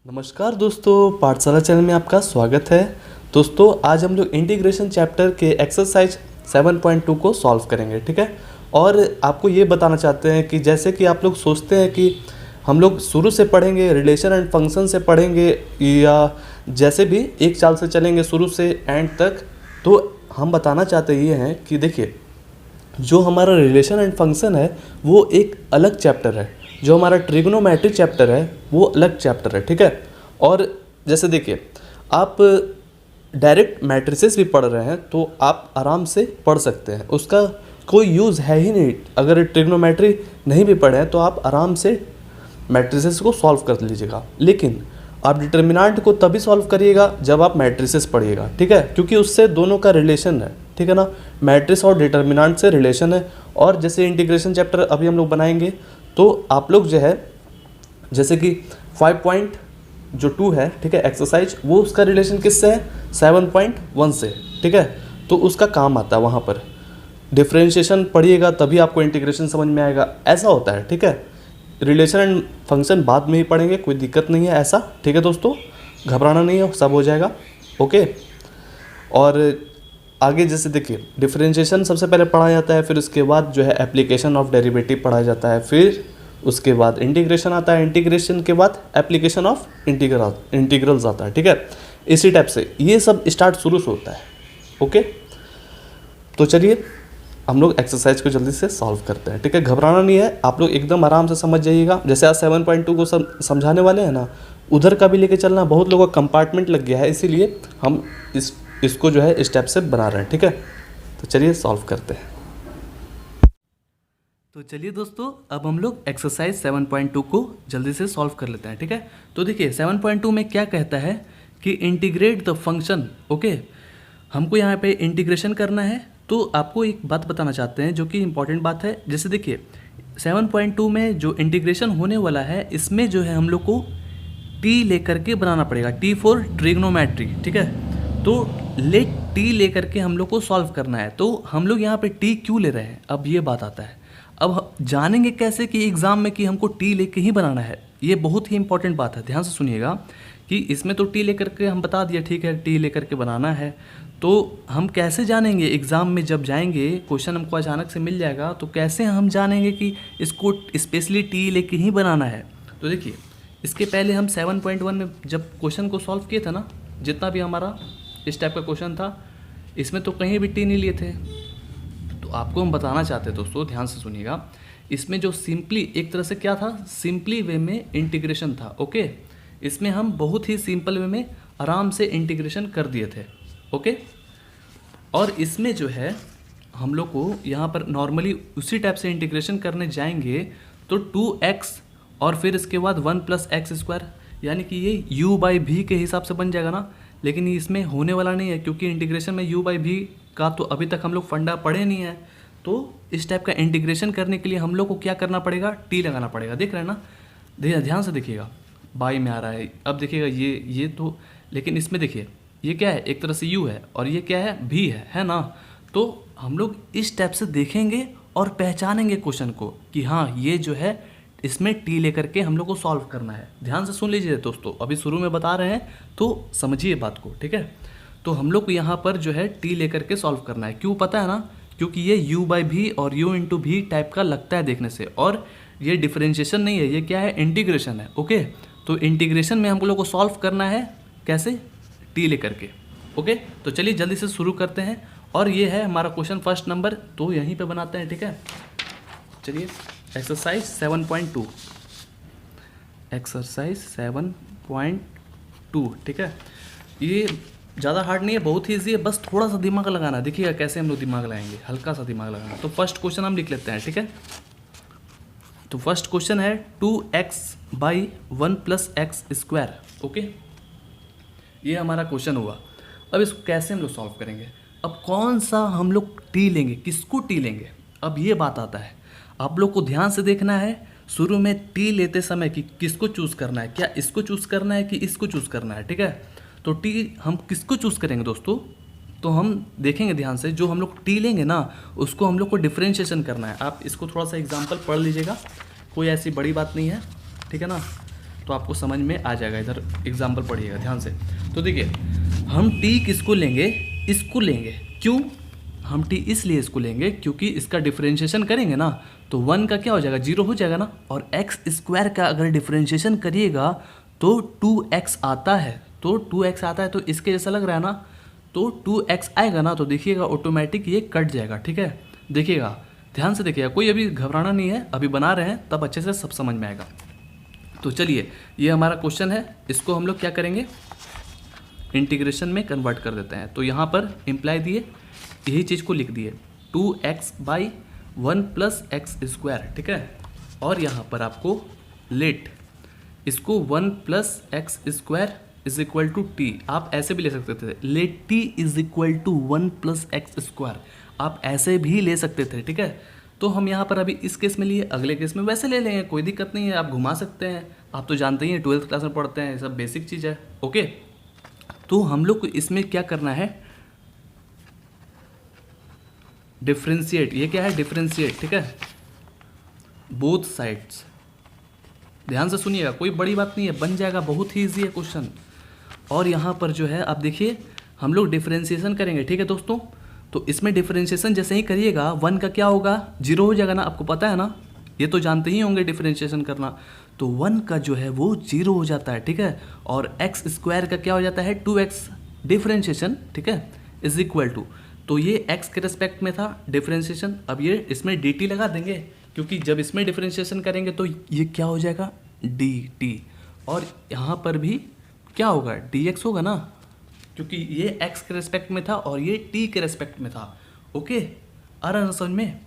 नमस्कार दोस्तों, पाठशाला चैनल में आपका स्वागत है। दोस्तों आज हम लोग इंटीग्रेशन चैप्टर के एक्सरसाइज 7.2 को सॉल्व करेंगे, ठीक है। और आपको ये बताना चाहते हैं कि जैसे कि आप लोग सोचते हैं कि हम लोग शुरू से पढ़ेंगे, रिलेशन एंड फंक्शन से पढ़ेंगे या जैसे भी एक चाल से चलेंगे शुरू से एंड तक, तो हम बताना चाहते ये हैं कि देखिए, जो हमारा रिलेशन एंड फंक्शन है वो एक अलग चैप्टर है, जो हमारा ट्रिग्नोमेट्री चैप्टर है वो अलग चैप्टर है, ठीक है। और जैसे देखिए, आप डायरेक्ट मैट्रिसेस भी पढ़ रहे हैं तो आप आराम से पढ़ सकते हैं, उसका कोई यूज़ है ही नहीं। अगर ट्रिग्नोमेट्री नहीं भी पढ़े हैं तो आप आराम से मैट्रिसेस को सॉल्व कर लीजिएगा, लेकिन आप डिटर्मिनेंट को तभी सॉल्व करिएगा जब आप मैट्रिसेस पढ़िएगा, ठीक है, क्योंकि उससे दोनों का रिलेशन है, ठीक है ना। मैट्रिक्स और डिटर्मिनेंट से रिलेशन है। और जैसे इंटीग्रेशन चैप्टर अभी हम लोग बनाएंगे तो आप लोग जो है जैसे कि 5.2 है, ठीक है, एक्सरसाइज, वो उसका रिलेशन किससे है? 7.1 से, ठीक है। तो उसका काम आता है, वहाँ पर डिफरेंशिएशन पढ़िएगा तभी आपको इंटीग्रेशन समझ में आएगा, ऐसा होता है, ठीक है। रिलेशन एंड फंक्शन बाद में ही पढ़ेंगे, कोई दिक्कत नहीं है ऐसा, ठीक है दोस्तों, घबराना नहीं है, सब हो जाएगा, ओके। और आगे जैसे देखिए, डिफरेंशिएशन सबसे पहले पढ़ा जाता है, फिर उसके बाद जो है एप्लीकेशन ऑफ डेरिवेटिव पढ़ा जाता है, फिर उसके बाद इंटीग्रेशन आता है, इंटीग्रेशन के बाद एप्लीकेशन ऑफ इंटीग्रल्स आता है, ठीक है। इसी टाइप से ये सब स्टार्ट शुरू से होता है, ओके। तो चलिए हम लोग एक्सरसाइज को जल्दी से सॉल्व करते हैं, ठीक है। घबराना नहीं है, आप लोग एकदम आराम से समझ जाइएगा। जैसे आज 7.2 को समझाने वाले हैं ना, उधर का भी लेके चलना, बहुत लोगों का कंपार्टमेंट लग गया है, इसीलिए हम इसको जो है स्टेप से बना रहे हैं, ठीक है। तो चलिए सॉल्व करते हैं। तो चलिए दोस्तों, अब हम लोग एक्सरसाइज 7.2 को जल्दी से सॉल्व कर लेते हैं, ठीक है। तो देखिए 7.2 में क्या कहता है कि इंटीग्रेट द फंक्शन, ओके। हमको यहाँ पे इंटीग्रेशन करना है, तो आपको एक बात बताना चाहते हैं जो कि इंपॉर्टेंट बात है। जैसे देखिए 7.2 में जो इंटीग्रेशन होने वाला है, इसमें जो है हम लोग को टी लेकर के बनाना पड़ेगा, टी फॉर ट्रिग्नोमेट्री, ठीक है। तो लेट टी लेकर के हम लोग को सॉल्व करना है। तो हम लोग यहाँ पे टी क्यों ले रहे हैं, अब ये बात आता है। अब जानेंगे कैसे कि एग्ज़ाम में कि हमको टी लेके ही बनाना है, ये बहुत ही इंपॉर्टेंट बात है, ध्यान से सुनिएगा। कि इसमें तो टी लेकर के हम बता दिया, ठीक है, टी लेकर के बनाना है, तो हम कैसे जानेंगे एग्ज़ाम में जब जाएंगे, क्वेश्चन हमको अचानक से मिल जाएगा, तो कैसे हम जानेंगे कि इसको स्पेशली टी लेके ही बनाना है। तो देखिए, इसके पहले हम 7.1 में जब क्वेश्चन को सॉल्व किए थे ना, जितना भी हमारा इस टाइप का क्वेश्चन था, इसमें तो कहीं भी टी नहीं लिए थे। तो आपको हम बताना चाहते हैं दोस्तों, ध्यान से सुनिएगा, इसमें जो सिंपली एक तरह से क्या था, सिंपली वे में इंटीग्रेशन था, ओके। इसमें हम बहुत ही सिंपल वे में आराम से इंटीग्रेशन कर दिए थे, ओके। और इसमें जो है हम लोग को यहाँ पर नॉर्मली उसी टाइप से इंटीग्रेशन करने जाएंगे तो 2x और फिर इसके बाद 1 + x², यानी कि ये u/v के हिसाब से बन जाएगा ना। लेकिन इसमें होने वाला नहीं है, क्योंकि इंटीग्रेशन में u/v का तो अभी तक हम लोग फंडा पढ़े नहीं है। तो इस टाइप का इंटीग्रेशन करने के लिए हम लोग को क्या करना पड़ेगा, टी लगाना पड़ेगा। देख रहे हैं ना, ध्यान से देखिएगा, बाई में आ रहा है। अब देखिएगा ये तो, लेकिन इसमें देखिए ये क्या है, एक तरह से u है और ये क्या है, v है ना। तो हम लोग इस टाइप से देखेंगे और पहचानेंगे क्वेश्चन को कि हाँ ये जो है इसमें टी लेकर के हम लोग को सॉल्व करना है। ध्यान से सुन लीजिए दोस्तों, अभी शुरू में बता रहे हैं तो समझिए बात को, ठीक है। तो हम लोग को यहाँ पर जो है टी लेकर के सॉल्व करना है, क्यों पता है ना, क्योंकि ये u/v और u/v टाइप का लगता है देखने से, और ये डिफरेंशिएशन नहीं है, ये क्या है, इंटीग्रेशन है, ओके। तो इंटीग्रेशन में हम लोग को सॉल्व करना है कैसे, टी लेकर के, ओके। तो चलिए जल्दी से शुरू करते हैं, और ये है हमारा क्वेश्चन फर्स्ट नंबर, तो यहीं पे बनाते हैं, ठीक है। चलिए एक्सरसाइज 7.2, एक्सरसाइज 7.2, ठीक है। ये ज़्यादा हार्ड नहीं है, बहुत ही ईजी है, बस थोड़ा सा दिमाग लगाना है। देखिएगा कैसे हम लोग दिमाग लगाएंगे, हल्का सा दिमाग लगाना। तो फर्स्ट क्वेश्चन हम लिख लेते हैं, ठीक है। तो फर्स्ट क्वेश्चन है 2x/1 + x², ओके। ये हमारा क्वेश्चन हुआ। अब इसको कैसे हम लोग सॉल्व करेंगे, अब कौन सा हम लोग टी लेंगे, किसको टी लेंगे, अब ये बात आता है। आप लोग को ध्यान से देखना है शुरू में टी लेते समय कि किसको चूज़ करना है, क्या इसको चूज़ करना है कि इसको चूज़ करना है, ठीक है। तो टी हम किसको चूज़ करेंगे दोस्तों, तो हम देखेंगे ध्यान से, जो हम लोग टी लेंगे ना उसको हम लोग को डिफरेंशिएशन करना है। आप इसको थोड़ा सा एग्जांपल पढ़ लीजिएगा, कोई ऐसी बड़ी बात नहीं है, ठीक है ना। तो आपको समझ में आ जाएगा। इधर एग्जाम्पल पढ़िएगा ध्यान से। तो देखिए हम टी किसको लेंगे, इसको लेंगे। क्यों हम टी इसलिए इसको लेंगे क्योंकि इसका डिफरेंशिएशन करेंगे ना तो 1 का क्या हो जाएगा, 0 हो जाएगा ना। और एक्स स्क्वायर का अगर डिफरेंशिएशन करिएगा तो 2x आता है, तो 2x आता है तो इसके जैसा लग रहा है ना, तो 2x आएगा ना, तो देखिएगा ऑटोमेटिक ये कट जाएगा। ठीक है, देखिएगा ध्यान से देखिएगा, कोई अभी घबराना नहीं है, अभी बना रहे हैं तब अच्छे से सब समझ में आएगा। तो चलिए ये हमारा क्वेश्चन है, इसको हम लोग क्या करेंगे, इंटीग्रेशन में कन्वर्ट कर देते हैं। तो यहाँ पर इम्प्लाई दिए, यही चीज़ को लिख दिए 2x/1 + x²। ठीक है, और यहाँ पर आपको लेट इसको 1 + x² = t, आप ऐसे भी ले सकते थे, लेट t = 1 + x², आप ऐसे भी ले सकते थे। ठीक है, तो हम यहाँ पर अभी इस केस में लिए, अगले केस में वैसे ले लेंगे, कोई दिक्कत नहीं है, आप घुमा सकते हैं। आप तो जानते ही हैं 12th क्लास में पढ़ते हैं, ये सब बेसिक चीज़ है। ओके, तो हम लोग को इसमें क्या करना है, डिफ्रेंशिएट। ये क्या है, डिफ्रेंशिएट। ठीक है, बोथ साइड्स, ध्यान से सुनिएगा, कोई बड़ी बात नहीं है, बन जाएगा, बहुत ही ईजी है क्वेश्चन। और यहाँ पर जो है आप देखिए हम लोग डिफरेंशिएशन करेंगे। ठीक है दोस्तों, तो इसमें डिफरेंशिएशन जैसे ही करिएगा 1 का क्या होगा, 0 हो जाएगा ना, आपको पता है ना, ये तो जानते ही होंगे डिफरेंशिएशन करना। तो 1 का जो है वो 0 हो जाता है। ठीक है, और x² का क्या हो जाता है, 2x डिफरेंशिएशन। ठीक है, = तो ये x के रेस्पेक्ट में था डिफरेंशिएशन, अब ये इसमें dt लगा देंगे, क्योंकि जब इसमें डिफरेंशिएशन करेंगे तो ये क्या हो जाएगा, dt, और यहाँ पर भी क्या होगा, dx होगा ना, क्योंकि ये x के रेस्पेक्ट में था और ये t के रेस्पेक्ट में था। ओके, आ रहा है समझ में।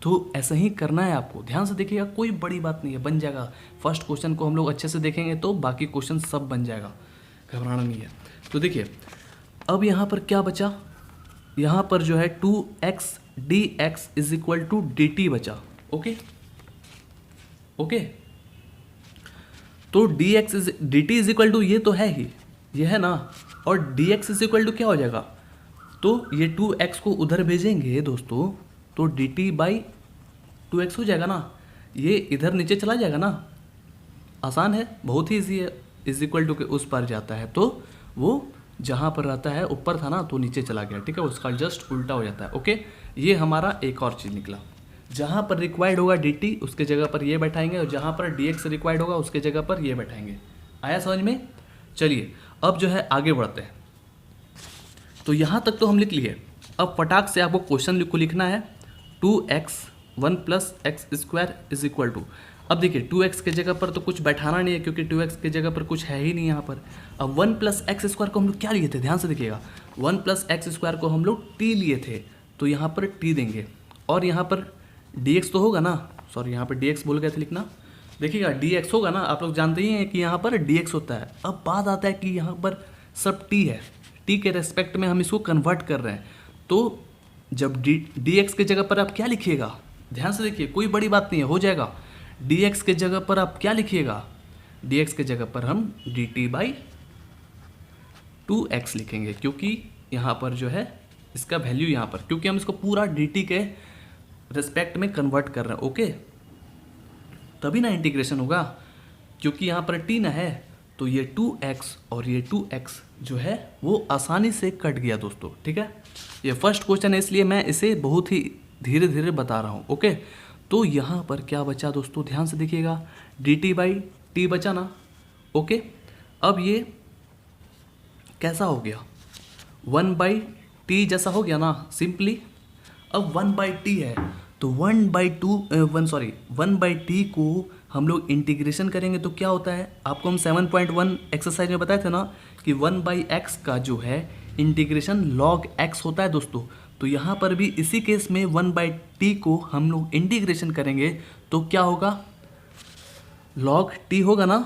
तो ऐसा ही करना है आपको, ध्यान से देखिएगा, कोई बड़ी बात नहीं है, बन जाएगा। फर्स्ट क्वेश्चन को हम लोग अच्छे से देखेंगे तो बाकी क्वेश्चन सब बन जाएगा, घबराना नहीं है। तो देखिए अब यहाँ पर क्या बचा, यहाँ पर जो है 2x dx = dt बचा। ओके ओके, तो dt = ये तो है ही, ये है ना, और dx = क्या हो जाएगा, तो ये 2x को उधर भेजेंगे दोस्तों तो dt/2x हो जाएगा ना, ये इधर नीचे चला जाएगा ना, आसान है, बहुत ही ईजी है, = के उस पर जाता है तो वो जहाँ पर रहता है, ऊपर था ना तो नीचे चला गया। ठीक है, उसका जस्ट उल्टा हो जाता है। ओके, ये हमारा एक और चीज़ निकला, जहाँ पर रिक्वायर्ड होगा dt उसके जगह पर ये बैठाएंगे, और जहाँ पर dx रिक्वायर्ड होगा उसके जगह पर ये बैठाएंगे। आया समझ में। चलिए अब जो है आगे बढ़ते हैं। तो यहाँ तक तो हम लिख लिए, अब फटाक से आपको क्वेश्चन को लिखना है, 2x/1 + x² = अब देखिए 2x के जगह पर तो कुछ बैठाना नहीं है, क्योंकि 2x के जगह पर कुछ है ही नहीं यहाँ पर। अब 1 + x² को हम लोग क्या लिए थे, ध्यान से देखिएगा, 1 + x² को हम लोग t लिए थे, तो यहाँ पर t देंगे, और यहाँ पर dx तो होगा ना, सॉरी यहाँ पर dx बोल गए थे लिखना, देखिएगा dx होगा ना, आप लोग जानते ही हैं कि यहाँ पर dx होता है। अब बात आता है कि यहाँ पर सब t है, t के रेस्पेक्ट में हम इसको कन्वर्ट कर रहे हैं, तो जब dx के जगह पर आप क्या लिखिएगा, ध्यान से देखिए, कोई बड़ी बात नहीं है, हो जाएगा। dx के जगह पर आप क्या लिखिएगा, dx के जगह पर हम dt/2x लिखेंगे, क्योंकि यहाँ पर जो है इसका वैल्यू यहाँ पर, क्योंकि हम इसको पूरा dt के रेस्पेक्ट में कन्वर्ट कर रहे हैं। ओके, तभी ना इंटीग्रेशन होगा, क्योंकि यहाँ पर t ना है, तो ये 2x और ये 2x जो है वो आसानी से कट गया दोस्तों। ठीक है, ये फर्स्ट क्वेश्चन है इसलिए मैं इसे बहुत ही धीरे धीरे बता रहा हूँ। ओके, तो यहाँ पर क्या बचा दोस्तों, ध्यान से देखिएगा, dt/t बचा ना। ओके, अब ये कैसा हो गया, 1/t जैसा हो गया ना, सिंपली। अब 1/t है तो 1/t को हम लोग इंटीग्रेशन करेंगे तो क्या होता है, आपको हम 7.1 एक्सरसाइज में बताए थे ना कि 1/x का जो है इंटीग्रेशन log x होता है दोस्तों। तो यहाँ पर भी इसी केस में 1/t को हम लोग इंटीग्रेशन करेंगे तो क्या होगा, log t होगा ना,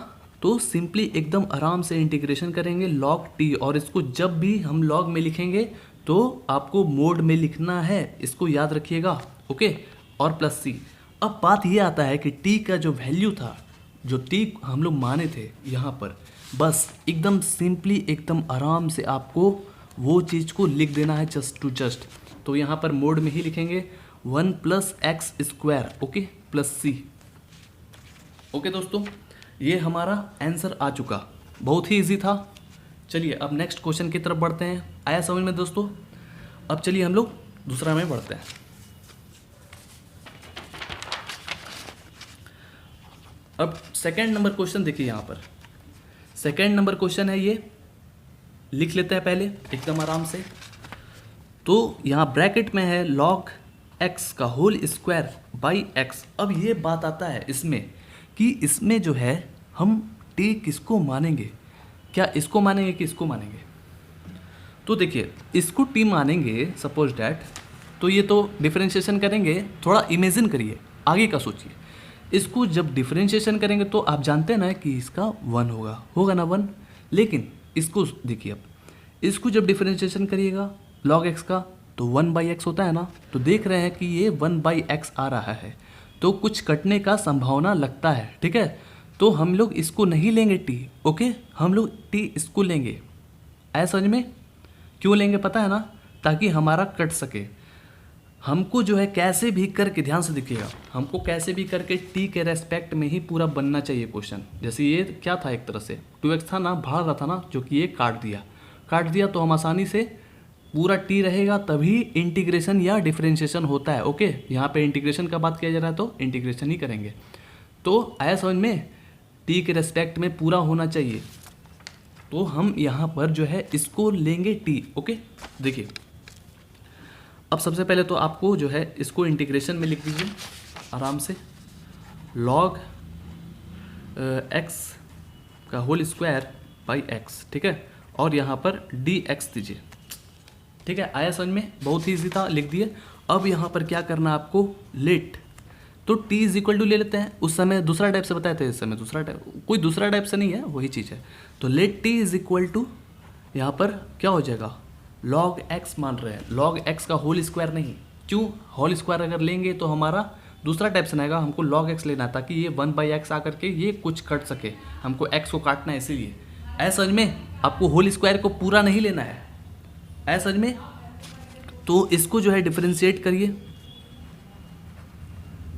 तो सिंपली एकदम आराम से इंटीग्रेशन करेंगे log t, और इसको जब भी हम log में लिखेंगे तो आपको मोड में लिखना है, इसको याद रखिएगा। ओके, और +c। अब बात ये आता है कि t का जो वैल्यू था, जो t हम लोग माने थे यहाँ पर, बस एकदम सिंपली एकदम आराम से आपको वो चीज़ को लिख देना है जस्ट टू जस्ट। तो यहाँ पर मोड में ही लिखेंगे 1 + x², ओके, +c। ओके दोस्तों, ये हमारा आंसर आ चुका, बहुत ही इजी था। चलिए अब नेक्स्ट क्वेश्चन की तरफ बढ़ते हैं। आया समझ में दोस्तों? अब चलिए हम लोग दूसरा में बढ़ते हैं। अब सेकंड नंबर क्वेश्चन देखिए, यहाँ पर सेकंड नंबर क्वेश्चन है, ये लिख लेते हैं पहले एकदम आराम से। तो यहाँ ब्रैकेट में है log x का होल स्क्वायर बाई x। अब ये बात आता है इसमें कि इसमें जो है हम t किसको मानेंगे, क्या इसको मानेंगे कि इसको मानेंगे? तो देखिए इसको t मानेंगे सपोज डैट, तो ये तो डिफरेंशिएशन करेंगे, थोड़ा इमेजिन करिए, आगे का सोचिए। इसको जब डिफरेंशिएशन करेंगे तो आप जानते हैं ना कि इसका 1 होगा ना 1। लेकिन इसको देखिए, अब इसको जब डिफरेंशिएशन करिएगा log x का तो 1/x होता है ना। तो देख रहे हैं कि ये 1/x आ रहा है, तो कुछ कटने का संभावना लगता है, ठीक है। तो हम लोग इसको नहीं लेंगे t, ओके, हम लोग t इसको लेंगे। ऐसा समझ में? क्यों लेंगे पता है ना? ताकि हमारा कट सके। हमको जो है कैसे भी करके, ध्यान से देखिएगा, हमको कैसे भी करके t के रेस्पेक्ट में ही पूरा बनना चाहिए क्वेश्चन। जैसे ये क्या था, एक तरह से 2x था ना, भाड़ रहा था ना, जो कि ये काट दिया तो हम आसानी से पूरा t रहेगा, तभी इंटीग्रेशन या डिफरेंशिएशन होता है, ओके। यहाँ पे इंटीग्रेशन का बात किया जा रहा है तो इंटीग्रेशन ही करेंगे। तो आया समझ में? t के रेस्पेक्ट में पूरा होना चाहिए, तो हम यहाँ पर जो है इसको लेंगे t, ओके। देखिए अब सबसे पहले तो आपको जो है इसको इंटीग्रेशन में लिख दीजिए आराम से, log x का होल स्क्वायर बाई x, ठीक है, और यहाँ पर dx दीजिए, ठीक है। आया समझ में? बहुत ही ईजी था, लिख दिए। अब यहाँ पर क्या करना है आपको, लेट, तो t इज इक्वल टू ले लेते हैं। उस समय दूसरा टाइप से बताए थे, इस समय दूसरा टाइप, कोई दूसरा टाइप से नहीं है, वही चीज़ है। तो let t is equal to, यहाँ पर क्या हो जाएगा, log x मान रहे हैं, log x का होल स्क्वायर नहीं। क्यों? होल स्क्वायर अगर लेंगे तो हमारा दूसरा टाइप से आएगा, हमको log x लेना है ताकि ये 1/x आकर के ये कुछ कट सके, हमको x को काटना है इसीलिए। ऐसा समझ में? आपको होल स्क्वायर को पूरा नहीं लेना है, ऐसा समझ में? तो इसको जो है डिफरेंशिएट करिए,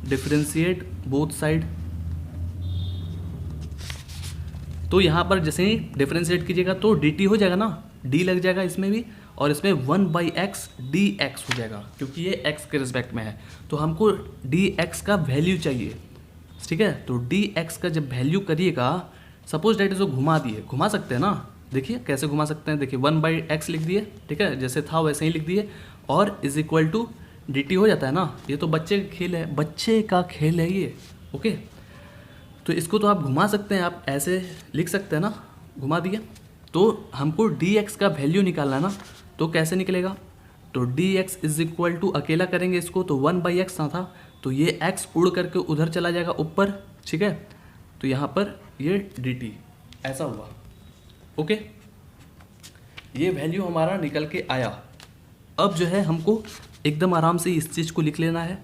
डिफरेंशिएट बोथ साइड। तो यहाँ पर जैसे ही डिफरेंशिएट कीजिएगा तो dt हो जाएगा ना, d लग जाएगा इसमें भी, और इसमें 1/x dx हो जाएगा, क्योंकि ये x के रिस्पेक्ट में है। तो हमको dx का वैल्यू चाहिए, ठीक है। तो dx का जब वैल्यू करिएगा, सपोज डेट इसको घुमा दिए, घुमा सकते हैं ना, देखिए कैसे घुमा सकते हैं। देखिए 1/x लिख दिए, ठीक है, जैसे था वैसे ही लिख दिए, और इज इक्वल टू dt हो जाता है ना। ये तो बच्चे का खेल है, बच्चे का खेल है ये, ओके। तो इसको तो आप घुमा सकते हैं, आप ऐसे लिख सकते हैं ना, घुमा दिए। तो हमको dx का वैल्यू निकालना है ना, तो कैसे निकलेगा, तो dx इज इक्वल टू, अकेला करेंगे इसको तो 1/x ना था, तो ये x उड़ करके उधर चला जाएगा ऊपर, ठीक है। तो यहाँ पर ये dt ऐसा हुआ, ओके। ये वैल्यू हमारा निकल के आया। अब जो है हमको एकदम आराम से इस चीज़ को लिख लेना है,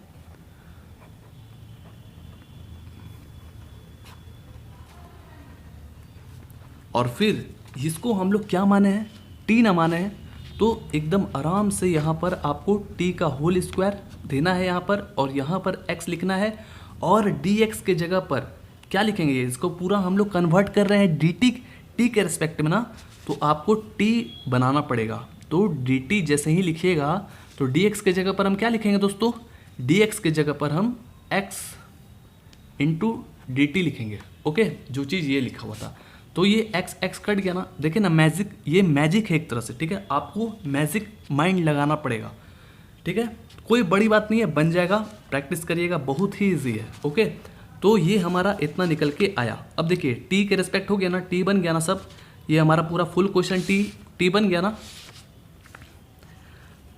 और फिर इसको हम लोग क्या माने हैं, t ना माने हैं। तो एकदम आराम से यहाँ पर आपको t का होल स्क्वायर देना है यहाँ पर, और यहाँ पर x लिखना है, और dx के जगह पर क्या लिखेंगे, इसको पूरा हम लोग कन्वर्ट कर रहे हैं dt t के रिस्पेक्ट में ना, तो आपको t बनाना पड़ेगा। तो dt जैसे ही लिखिएगा तो dx के जगह पर हम क्या लिखेंगे दोस्तों, dx के जगह पर हम x इंटू dt लिखेंगे, ओके, जो चीज़ ये लिखा हुआ था। तो ये x x कट गया ना, देखिए ना, मैजिक, ये मैजिक है एक तरह से, ठीक है। आपको मैजिक माइंड लगाना पड़ेगा, ठीक है, कोई बड़ी बात नहीं है, बन जाएगा, प्रैक्टिस करिएगा, बहुत ही ईजी है, ओके। तो ये हमारा इतना निकल के आया। अब देखिए t के रिस्पेक्ट हो गया ना, t बन गया ना सब, ये हमारा पूरा फुल क्वेश्चन t बन गया ना।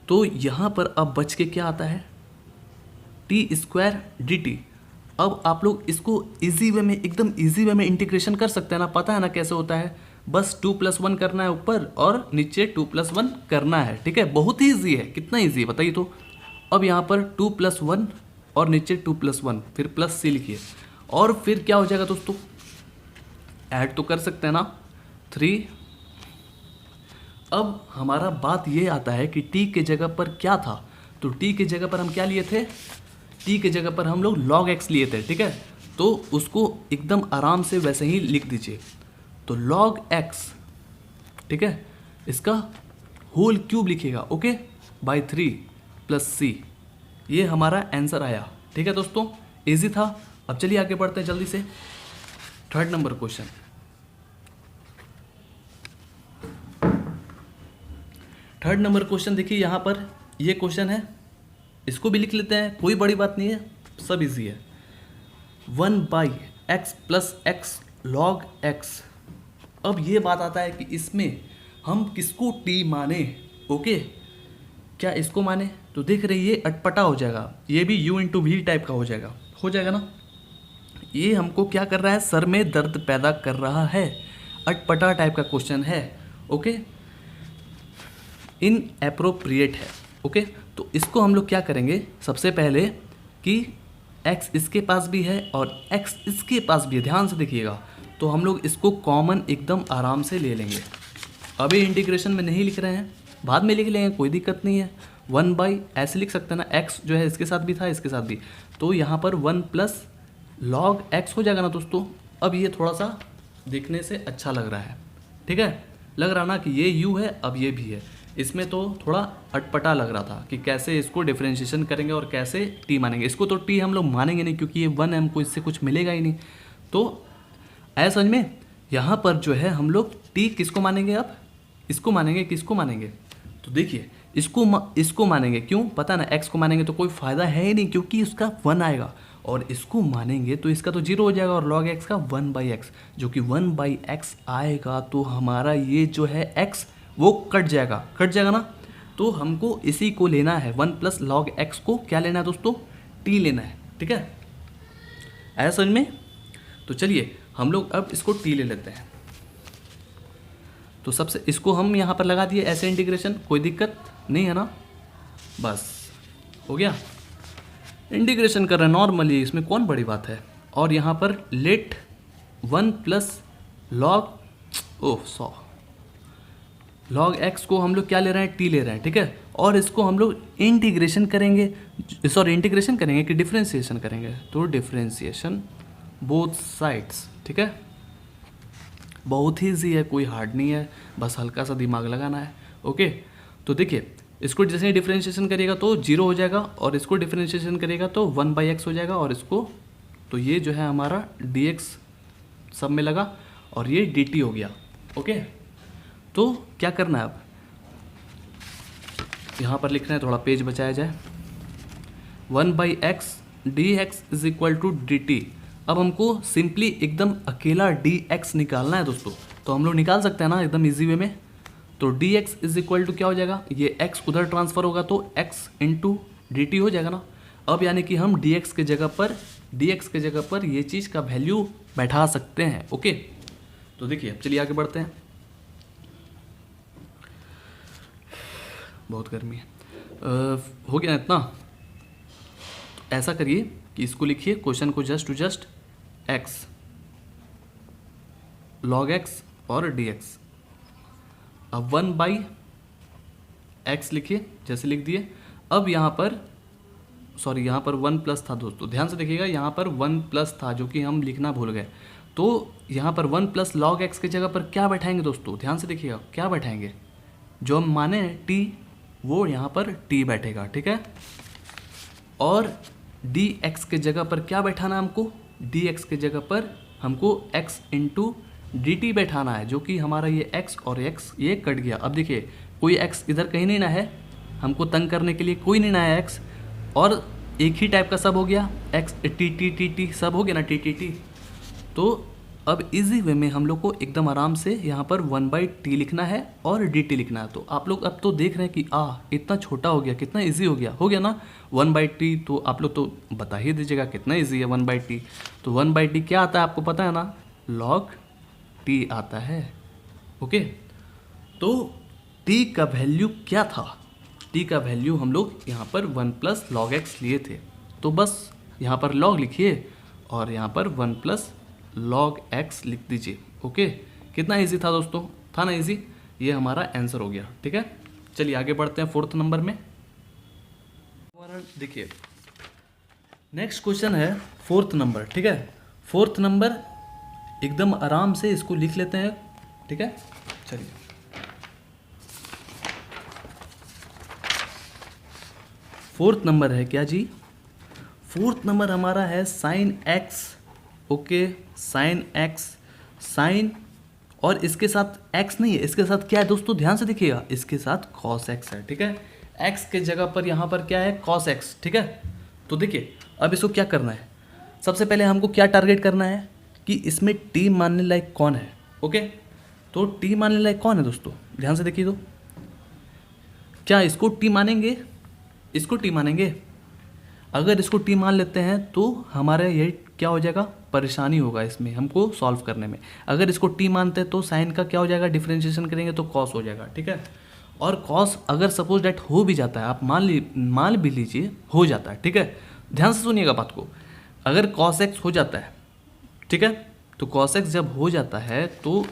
तो यहाँ पर अब बच के क्या आता है, टी स्क्वायर dt। अब आप लोग इसको इजी वे में, एकदम इजी वे में इंटीग्रेशन कर सकते हैं ना, पता है ना कैसे होता है, बस 2+1 करना है ऊपर और नीचे 2+1 करना है, ठीक है, बहुत ही ईजी है। कितना ईजी है बताइए तो। अब यहाँ पर 2+1 और नीचे 2+1, फिर प्लस c लिखिए, और फिर क्या हो जाएगा दोस्तों, ऐड तो कर सकते हैं ना, 3। अब हमारा बात ये आता है कि t के जगह पर क्या था, तो t के जगह पर हम क्या लिए थे, t के जगह पर हम लोग log x लिए थे, ठीक है। तो उसको एकदम आराम से वैसे ही लिख दीजिए। तो log x, ठीक है, इसका होल क्यूब लिखिएगा, ओके, बाई 3 प्लस c। ये हमारा आंसर आया। ठीक है दोस्तों, इजी था। अब चलिए आगे बढ़ते हैं जल्दी से। Third number question. Third number question देखिए, यहाँ पर ये क्वेश्चन है, इसको भी लिख लेते हैं, कोई बड़ी बात नहीं है, सब इजी है। 1/x plus x log x. अब ये बात आता है कि इसमें हम किसको t माने, ओके, क्या इसको माने? तो देख रहे ये अटपटा हो जाएगा, ये भी u इंटू वी टाइप का हो जाएगा ना। ये हमको क्या कर रहा है, सर में दर्द पैदा कर रहा है, अटपटा टाइप का क्वेश्चन है, ओके, इन एप्रोप्रिएट है, ओके। तो इसको हम लोग क्या करेंगे, सबसे पहले कि x इसके पास भी है और x इसके पास भी है, ध्यान से देखिएगा। तो हम लोग इसको कॉमन एकदम आराम से ले लेंगे। अभी इंटीग्रेशन में नहीं लिख रहे हैं, बाद में लिख लेंगे, कोई दिक्कत नहीं है। 1/ ऐसे लिख सकते हैं ना, x जो है इसके साथ भी था, इसके साथ भी, तो यहाँ पर 1 प्लस log x हो जाएगा ना दोस्तों। अब ये थोड़ा सा दिखने से अच्छा लग रहा है, ठीक है, लग रहा ना कि ये u है, अब ये भी है। इसमें तो थोड़ा अटपटा लग रहा था कि कैसे इसको डिफरेंशिएशन करेंगे और कैसे t मानेंगे। इसको तो t हम लोग मानेंगे नहीं, क्योंकि ये 1 है, हमको इससे कुछ मिलेगा ही नहीं। तो ऐसा समझ में, यहाँ पर जो है हम लोग t किसको मानेंगे, अब इसको मानेंगे, किसको मानेंगे? तो देखिए इसको मानेंगे, क्यों पता ना, x को मानेंगे तो कोई फ़ायदा है ही नहीं, क्योंकि इसका 1 आएगा, और इसको मानेंगे तो इसका तो 0 हो जाएगा, और log x का 1/x, जो कि 1/x आएगा, तो हमारा ये जो है x वो कट जाएगा ना। तो हमको इसी को लेना है, 1 प्लस log x को क्या लेना है दोस्तों, t लेना है, ठीक है, ऐसा समझ में। तो चलिए हम लोग अब इसको t ले लेते हैं। तो सबसे इसको हम यहाँ पर लगा दिए ऐसे इंटीग्रेशन, कोई दिक्कत नहीं है ना, बस हो गया। इंटीग्रेशन कर रहे हैं नॉर्मली, इसमें कौन बड़ी बात है। और यहाँ पर लेट 1 प्लस log x को हम लोग क्या ले रहे हैं, t ले रहे हैं, ठीक है। और इसको हम लोग इंटीग्रेशन करेंगे कि डिफ्रेंसिएशन करेंगे। तो डिफ्रेंसिएशन बोथ साइड्स, ठीक है, बहुत ही ईजी है, कोई हार्ड नहीं है, बस हल्का सा दिमाग लगाना है, ओके। तो देखिए इसको जैसे ही डिफ्रेंशिएशन करिएगा तो 0 हो जाएगा, और इसको डिफ्रेंशिएशन करिएगा तो 1/x हो जाएगा, और इसको तो ये जो है हमारा dx सब में लगा, और ये dt हो गया, ओके। तो क्या करना है, अब यहाँ पर लिखना है, थोड़ा पेज बचाया जाए। 1/x dx is equal to dt। अब हमको सिंपली एकदम अकेला dx निकालना है दोस्तों, तो हम लोग निकाल सकते हैं ना एकदम इजी वे में। तो dx इज इक्वल टू क्या हो जाएगा, ये x उधर ट्रांसफ़र होगा तो x इंटू dt हो जाएगा ना। अब यानी कि हम dx के जगह पर ये चीज़ का वैल्यू बैठा सकते हैं, ओके। तो देखिए चलिए आगे बढ़ते हैं, बहुत गर्मी है, हो गया इतना। तो ऐसा करिए कि इसको लिखिए, क्वेश्चन को जस्ट x log x और dx। अब 1/x लिखिए, जैसे लिख दिए। अब यहाँ पर 1 प्लस था दोस्तों, ध्यान से देखिएगा, यहाँ पर 1 प्लस था जो कि हम लिखना भूल गए। तो यहाँ पर 1 प्लस log x की जगह पर क्या बैठाएंगे दोस्तों, ध्यान से देखिएगा, क्या बैठाएंगे, जो हम माने t वो यहाँ पर t बैठेगा, ठीक है। और dx के जगह पर क्या बैठाना है हमको, dx के जगह पर हमको x इंटू dt बैठाना है, जो कि हमारा ये x और x ये कट गया। अब देखिए कोई x इधर कहीं नहीं ना है, हमको तंग करने के लिए कोई नहीं ना है x, और एक ही टाइप का सब हो गया, x t सब हो गया ना, t। तो अब इजी वे में हम लोग को एकदम आराम से यहाँ पर 1/t लिखना है और dt लिखना है। तो आप लोग अब तो देख रहे हैं कि इतना छोटा हो गया, कितना इजी हो गया ना 1/t। तो आप लोग तो बता ही दीजिएगा कितना इजी है 1/t। तो 1/t क्या आता है आपको पता है ना, log t आता है, ओके। तो t का वैल्यू क्या था, t का वैल्यू हम लोग यहाँ पर 1 प्लस log x लिए थे, तो बस यहाँ पर log लिखिए और यहाँ पर 1 प्लस log x लिख दीजिए, ओके। कितना इजी था दोस्तों, था ना इजी, ये हमारा आंसर हो गया, ठीक है। चलिए आगे बढ़ते हैं 4th नंबर में। देखिए नेक्स्ट क्वेश्चन है 4th नंबर, ठीक है। फोर्थ नंबर एकदम आराम से इसको लिख लेते हैं, ठीक है। चलिए, फोर्थ नंबर है क्या जी? फोर्थ नंबर हमारा है sine x. Okay, sine x, sine, और इसके साथ एक्स नहीं है, इसके साथ क्या है दोस्तों, ध्यान से देखिएगा, इसके साथ कॉस एक्स है, ठीक है। एक्स के जगह पर यहाँ पर क्या है, कॉस एक्स, ठीक है। तो देखिए अब इसको क्या करना है, सबसे पहले हमको क्या टारगेट करना है कि इसमें टी मानने लायक कौन है। ओके, तो टी मानने लायक कौन है दोस्तों, ध्यान से देखिए। तो क्या इसको टी मानेंगे, इसको टी मानेंगे? अगर इसको टी मान लेते हैं तो हमारे ये क्या हो जाएगा, परेशानी होगा इसमें हमको सॉल्व करने में। अगर इसको टी मानते हैं तो साइन का क्या हो जाएगा, डिफरेंशिएशन करेंगे तो कॉस हो जाएगा, ठीक है। और कॉस अगर सपोज डेट हो भी जाता है, आप मान भी लीजिए हो जाता है, ठीक है। ध्यान से सुनिएगा बात को, अगर कॉस एक्स हो जाता है, ठीक है, तो कॉस एक्स जब हो जाता है तो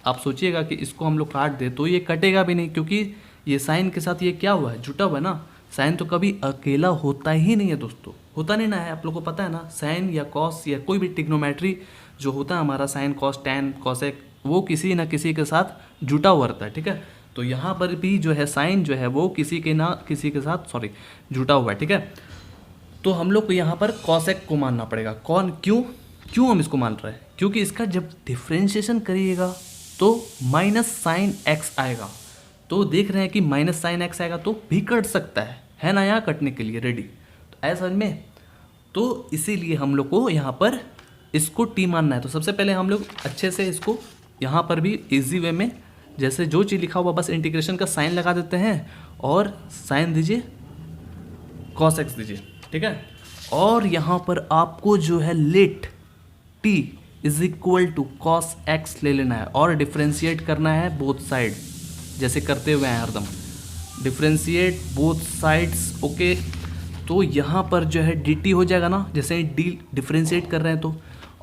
आप सोचिएगा कि इसको हम लोग काट दे तो ये कटेगा भी नहीं, क्योंकि ये साइन के साथ ये क्या हुआ है, जुटा हुआ है ना। साइन तो कभी अकेला होता ही नहीं है दोस्तों, होता नहीं ना है, आप लोग को पता है ना। साइन या कॉस या कोई भी ट्रिग्नोमेट्री जो होता है हमारा, साइन कॉस टैन कॉसेक, वो किसी ना किसी के साथ जुटा हुआ रहता है, ठीक है। तो यहाँ पर भी जो है साइन जो है वो किसी के साथ जुटा हुआ है, ठीक है। तो हम लोग को यहाँ पर कॉसेक को मानना पड़ेगा। क्यों हम इसको मान रहे हैं, क्योंकि इसका जब डिफ्रेंशिएशन करिएगा तो माइनस साइन एक्स आएगा। तो देख रहे हैं कि माइनस साइन एक्स आएगा तो भी कट सकता है ना, यहाँ कटने के लिए रेडी। तो ऐसा समझ में, तो इसीलिए हम लोग को यहाँ पर इसको टी मानना है। तो सबसे पहले हम लोग अच्छे से इसको यहाँ पर भी इजी वे में, जैसे जो चीज़ लिखा हुआ बस इंटीग्रेशन का साइन लगा देते हैं और साइन दीजिए, कॉस एक्स दीजिए, ठीक है। और यहाँ पर आपको जो है let t is equal to cos x ले लेना है और डिफ्रेंशिएट करना है बोथ साइड, जैसे करते हुए हैं हरदम, डिफ्रेंशिएट बोथ साइड्स। ओके, तो यहाँ पर जो है डी टी हो जाएगा ना, जैसे डी डिफ्रेंशिएट कर रहे हैं तो।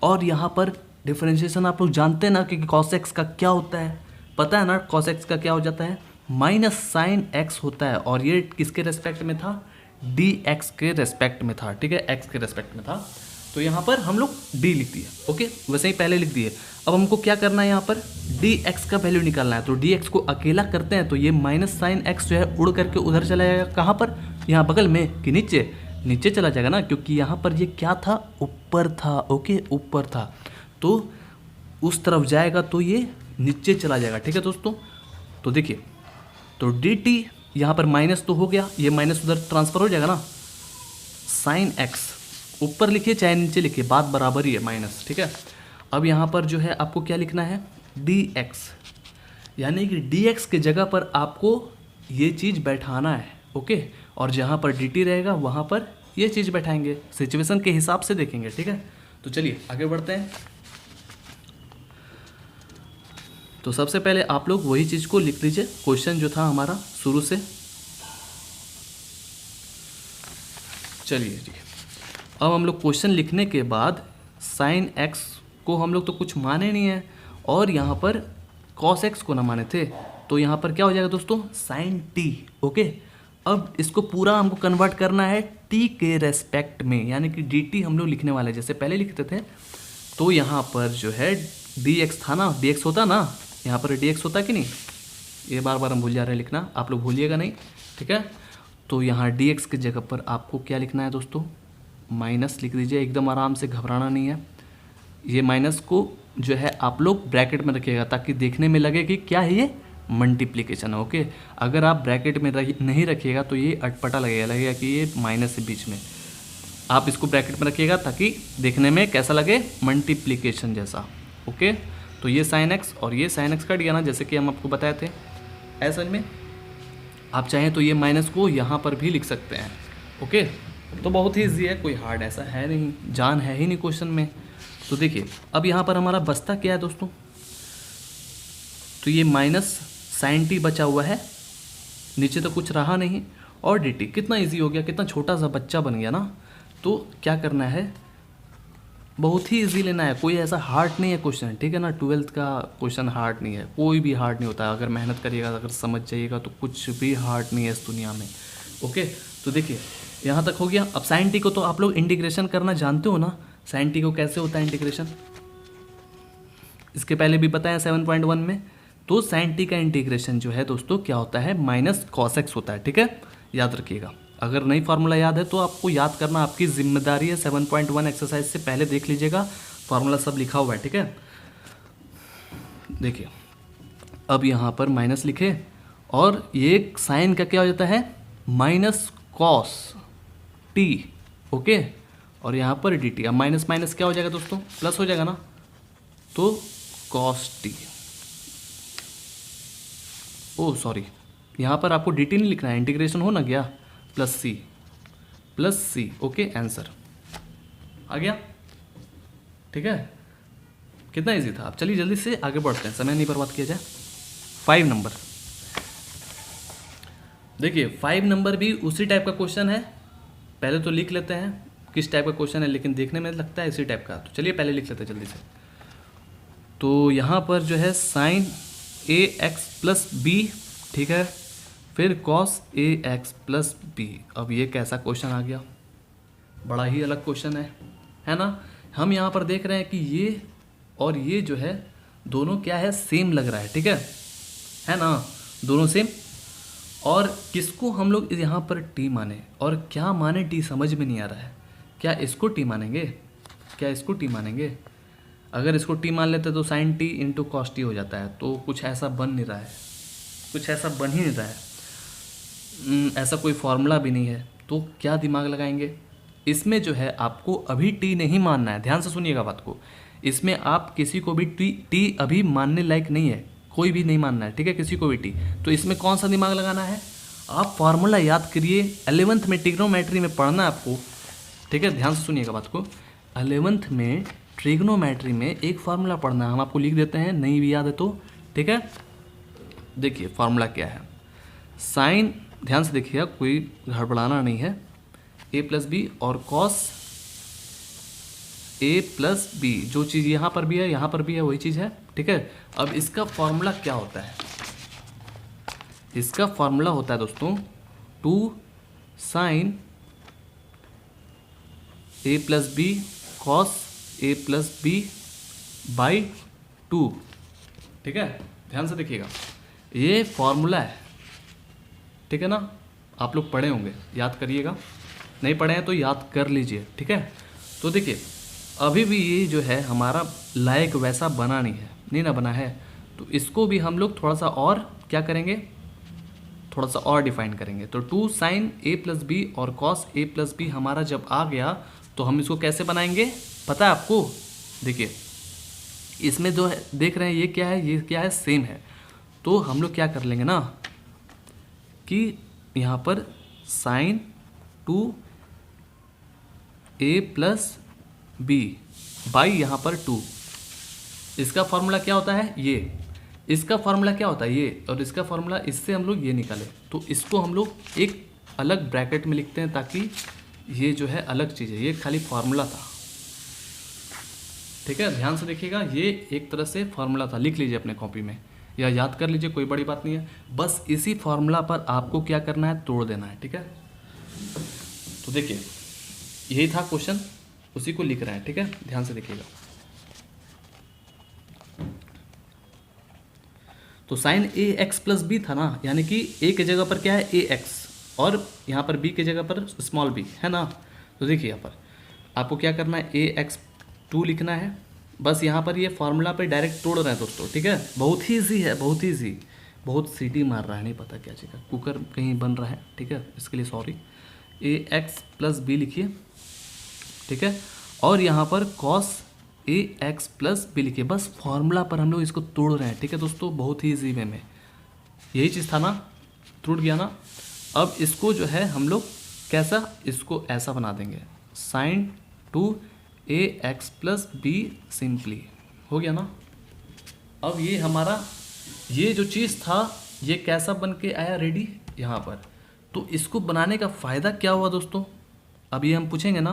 और यहाँ पर डिफ्रेंशिएशन आप लोग जानते हैं ना कि कॉस एक्स का क्या होता है, पता है ना कॉस एक्स का क्या हो जाता है, माइनस साइन एक्स होता है। और ये किसके रेस्पेक्ट में था, डी एक्स के रेस्पेक्ट में था, ठीक है, एक्स के रेस्पेक्ट में था। तो यहाँ पर हम लोग डी लिख दिए, ओके, वैसे ही पहले लिख दिए। अब हमको क्या करना है, यहाँ पर डी एक्स का वैल्यू निकालना है। तो डी एक्स को अकेला करते हैं तो ये माइनस साइन एक्स जो है उड़ करके उधर चला जाएगा, कहाँ पर, यहाँ बगल में कि नीचे चला जाएगा ना, क्योंकि यहाँ पर ये क्या था, ऊपर था। ओके, ऊपर था तो उस तरफ जाएगा तो ये नीचे चला जाएगा, ठीक है दोस्तों। तो देखिए, तो डी टी यहाँ पर माइनस तो हो गया, ये माइनस उधर ट्रांसफर हो जाएगा ना, साइन एक्स ऊपर लिखिए चाहे नीचे लिखिए, बात बराबर ही है, माइनस, ठीक है। अब यहाँ पर जो है आपको क्या लिखना है, डी एक्स, यानी कि डी एक्स के जगह पर आपको ये चीज़ बैठाना है, ओके। और जहाँ पर डी टी रहेगा वहाँ पर ये चीज़ बैठाएंगे, सिचुएशन के हिसाब से देखेंगे, ठीक है। तो चलिए आगे बढ़ते हैं। तो सबसे पहले आप लोग वही चीज़ को लिख लीजिए, क्वेश्चन जो था हमारा शुरू से। चलिए जी, अब हम लोग क्वेश्चन लिखने के बाद साइन एक्स को हम लोग तो कुछ माने नहीं है और यहाँ पर कॉस एक्स को ना माने थे, तो यहाँ पर क्या हो जाएगा दोस्तों, साइन टी। ओके, अब इसको पूरा हमको कन्वर्ट करना है टी के रेस्पेक्ट में, यानी कि डी टी हम लोग लिखने वाले हैं जैसे पहले लिखते थे। तो यहाँ पर जो है डी एक्स था ना, डी एक्स होता ना, यहाँ पर डी एक्स होता कि नहीं, ये बार बार हम भूल जा रहे हैं लिखना, आप लोग भूलिएगा नहीं, ठीक है। तो यहाँ डी एक्स की जगह पर आपको क्या लिखना है दोस्तों, माइनस लिख दीजिए, एकदम आराम से, घबराना नहीं है। ये माइनस को जो है आप लोग ब्रैकेट में रखिएगा ताकि देखने में लगे कि क्या है, ये मल्टीप्लिकेशन है। ओके, अगर आप ब्रैकेट में नहीं रखिएगा तो ये अटपटा लगेगा कि ये माइनस है बीच में। आप इसको ब्रैकेट में रखिएगा ताकि देखने में कैसा लगे, मल्टीप्लिकेशन जैसा। ओके, तो ये साइन एक्स और ये साइन एक्स कट गया ना, जैसे कि हम आपको बताए थे। ऐसा में आप चाहें तो ये माइनस को यहाँ पर भी लिख सकते हैं। ओके, तो बहुत ही ईजी है, कोई हार्ड ऐसा है नहीं, जान है ही नहीं क्वेश्चन में। तो देखिए अब यहाँ पर हमारा बचता क्या है दोस्तों, तो ये माइनस साइन टी बचा हुआ है, नीचे तो कुछ रहा नहीं, और डी टी। कितना इजी हो गया, कितना छोटा सा बच्चा बन गया ना। तो क्या करना है, बहुत ही इजी लेना है, कोई ऐसा हार्ड नहीं है क्वेश्चन, ठीक है ना। 12th का क्वेश्चन हार्ड नहीं है, कोई भी हार्ड नहीं होता, अगर मेहनत करिएगा, अगर समझ जाइएगा तो कुछ भी हार्ड नहीं है इस दुनिया में। ओके, तो देखिए यहाँ तक हो गया। अब साइन टी को तो आप लोग इंटीग्रेशन करना जानते हो ना, साइन टी को कैसे होता है इंटीग्रेशन, इसके पहले भी बताया 7.1 में। तो साइन टी का इंटीग्रेशन जो है दोस्तों क्या होता है, माइनस कॉस एक्स होता है, ठीक है, याद रखिएगा। अगर नहीं फार्मूला याद है तो आपको याद करना आपकी जिम्मेदारी है। 7.1 एक्सरसाइज से पहले देख लीजिएगा, फार्मूला सब लिखा हुआ है, ठीक है। देखिए अब यहाँ पर माइनस लिखे और ये साइन का क्या हो जाता है, माइनस कॉस टी, ओके, और यहाँ पर डी टी। अब माइनस माइनस क्या हो जाएगा दोस्तों, प्लस हो जाएगा ना, तो कॉस टी, ओ सॉरी यहाँ पर आपको डी टी नहीं लिखना है, इंटीग्रेशन हो ना गया, प्लस सी, ओके, आंसर आ गया, ठीक है। कितना इजी था। अब चलिए जल्दी से आगे बढ़ते हैं, समय नहीं बर्बाद किया जाए। 5 नंबर देखिए, 5 नंबर भी उसी टाइप का क्वेश्चन है। पहले तो लिख लेते हैं किस टाइप का क्वेश्चन है, लेकिन देखने में लगता है इसी टाइप का। तो चलिए पहले लिख लेते हैं जल्दी से। तो यहाँ पर जो है साइन ए एक्स प्लस बी, ठीक है, फिर cos A x plus b. अब ये कैसा क्वेश्चन आ गया, बड़ा ही अलग क्वेश्चन है ना। हम यहाँ पर देख रहे हैं कि ये और ये जो है दोनों क्या है, सेम लग रहा है, ठीक है ना, दोनों सेम। और किसको हम लोग यहाँ पर टी माने और क्या माने, टी समझ में नहीं आ रहा है। क्या इसको टी मानेंगे, क्या इसको टी मानेंगे? अगर इसको टी मान लेते तो sine t into cos t हो जाता है। तो कुछ ऐसा बन नहीं रहा है, कुछ ऐसा बन ही नहीं रहा है, ऐसा कोई फॉर्मूला भी नहीं है। तो क्या दिमाग लगाएंगे इसमें, जो है आपको अभी टी नहीं मानना है। ध्यान से सुनिएगा बात को, इसमें आप किसी को भी टी अभी मानने लायक नहीं है, कोई भी नहीं मानना है, ठीक है, किसी को भी टी। तो इसमें कौन सा दिमाग लगाना है, आप फार्मूला याद करिए। 11th में ट्रिग्नोमेट्री में पढ़ना है आपको, ठीक है, ध्यान से सुनिएगा बात को। 11th में ट्रिग्नोमेट्री में एक फार्मूला पढ़ना है, हम आपको लिख देते हैं, नहीं भी याद है तो, ठीक है। देखिए फार्मूला क्या है, साइन, ध्यान से देखिएगा, कोई गड़बड़ाना नहीं है, ए प्लस बी और कॉस ए प्लस बी, जो चीज़ यहाँ पर भी है यहाँ पर भी है वही चीज़ है, ठीक है। अब इसका फॉर्मूला क्या होता है, इसका फॉर्मूला होता है दोस्तों 2 sine A plus B cos A plus B by 2, ठीक है। ध्यान से देखिएगा, ये फॉर्मूला है, ठीक है ना। आप लोग पढ़े होंगे, याद करिएगा, नहीं पढ़े हैं तो याद कर लीजिए, ठीक है। तो देखिए अभी भी ये जो है हमारा लायक वैसा बना नहीं ना है, तो इसको भी हम लोग थोड़ा सा और क्या करेंगे, थोड़ा सा और डिफाइन करेंगे। तो 2 साइन ए प्लस बी और कॉस ए प्लस बी हमारा जब आ गया तो हम इसको कैसे बनाएंगे पता है आपको। देखिए इसमें जो है देख रहे हैं ये क्या है, ये क्या है, सेम है। तो हम लोग क्या कर लेंगे ना कि यहाँ पर sine 2 A plus B by यहाँ पर 2, इसका फॉर्मूला क्या होता है ये, इसका फॉर्मूला क्या होता है ये, और इसका फॉर्मूला, इससे हम लोग ये निकाले। तो इसको हम लोग एक अलग ब्रैकेट में लिखते हैं ताकि ये जो है अलग चीज़ है, ये खाली फार्मूला था, ठीक है। ध्यान से देखिएगा, ये एक तरह से फार्मूला था, लिख लीजिए अपने कॉपी में या याद कर लीजिए, कोई बड़ी बात नहीं है। बस इसी फार्मूला पर आपको क्या करना है, तोड़ देना है, ठीक है। तो देखिए यही था क्वेश्चन, उसी को लिख रहे हैं, ठीक है, ध्यान से देखिएगा। तो साइन ए एक्स प्लस बी था ना, यानी कि ए की जगह पर क्या है ए एक्स और यहाँ पर बी की जगह पर स्मॉल बी है ना। तो देखिए यहाँ पर आपको क्या करना है, ए एक्स 2 लिखना है। बस यहाँ पर ये फार्मूला पे डायरेक्ट तोड़ रहे हैं दोस्तों, ठीक है। बहुत ही ईजी है, बहुत ही ईजी। बहुत सीटी मार रहा है, नहीं पता क्या चीज़, कुकर कहीं बन रहा है, ठीक है, इसके लिए सॉरी। ए एक्स प्लस बी लिखिए, ठीक है, और यहाँ पर cos A x plus B लिखिए। बस फार्मूला पर हम लोग इसको तोड़ रहे हैं, ठीक है दोस्तों, बहुत ही ईजी वे में। यही चीज़ था ना, टूट गया ना। अब इसको जो है हम लोग कैसा, इसको ऐसा बना देंगे, sine 2 a x plus b simply, हो गया ना। अब ये हमारा ये जो चीज़ था ये कैसा बन के आया रेडी यहाँ पर। तो इसको बनाने का फ़ायदा क्या हुआ दोस्तों, अब ये हम पूछेंगे ना।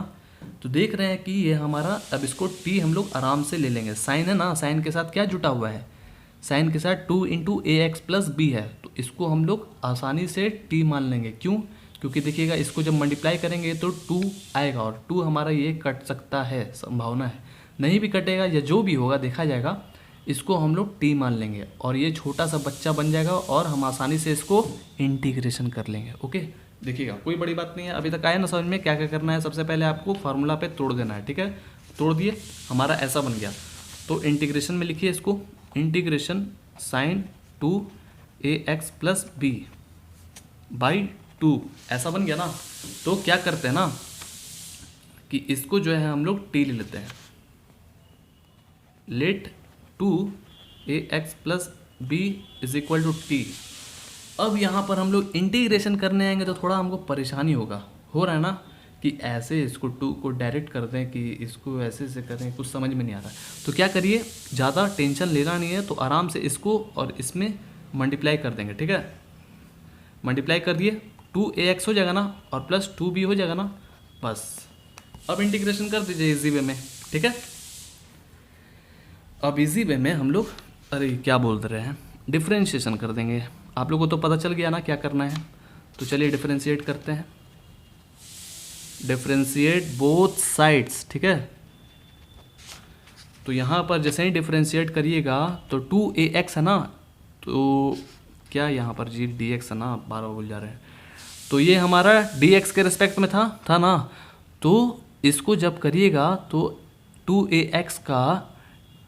तो देख रहे हैं कि ये हमारा, अब इसको टी हम लोग आराम से ले लेंगे, साइन है ना, साइन के साथ क्या जुटा हुआ है, साइन के साथ 2 इंटू ए एक्स प्लस बी है। तो इसको हम लोग आसानी से टी मान लेंगे, क्यों, क्योंकि देखिएगा इसको जब मल्टीप्लाई करेंगे तो 2 आएगा और 2 हमारा ये कट सकता है, संभावना है, नहीं भी कटेगा या जो भी होगा देखा जाएगा। इसको हम लोग t मान लेंगे और ये छोटा सा बच्चा बन जाएगा और हम आसानी से इसको इंटीग्रेशन कर लेंगे। ओके, देखिएगा कोई बड़ी बात नहीं है। अभी तक आया ना समझ में क्या क्या करना है। सबसे पहले आपको फार्मूला पे तोड़ देना है, ठीक है। तोड़ दिए, हमारा ऐसा बन गया। तो इंटीग्रेशन में लिखिए इसको, integration sin 2ax plus B by 2, ऐसा बन गया ना। तो क्या करते हैं ना कि इसको जो है हम लोग t ले लेते हैं, let 2ax plus b is equal to t. अब यहाँ पर हम लोग इंटीग्रेशन करने आएंगे तो थोड़ा हमको परेशानी होगा, हो रहा है ना कि ऐसे इसको 2 को डायरेक्ट कर दें कि इसको ऐसे से करें, कुछ समझ में नहीं आ रहा। तो क्या करिए, ज़्यादा टेंशन लेना नहीं है, तो आराम से इसको और इसमें मल्टीप्लाई कर देंगे, ठीक है। मल्टीप्लाई कर दिए, 2ax हो जाएगा ना और प्लस 2b हो जाएगा ना, बस। अब इंटीग्रेशन कर दीजिए इजी वे में, ठीक है। अब इजी वे में हम लोग, अरे क्या बोल रहे हैं, डिफ्रेंशिएशन कर देंगे। आप लोगों को तो पता चल गया ना क्या करना है, तो चलिए डिफ्रेंशिएट करते हैं। डिफ्रेंशिएट बोथ साइड्स, ठीक है। तो यहाँ पर जैसे ही डिफ्रेंशिएट करिएगा तो 2ax है ना, तो क्या यहाँ पर जी dx है ना, 12 भूल जा रहे हैं। तो ये हमारा dx के रिस्पेक्ट में था ना। तो इसको जब करिएगा तो 2ax का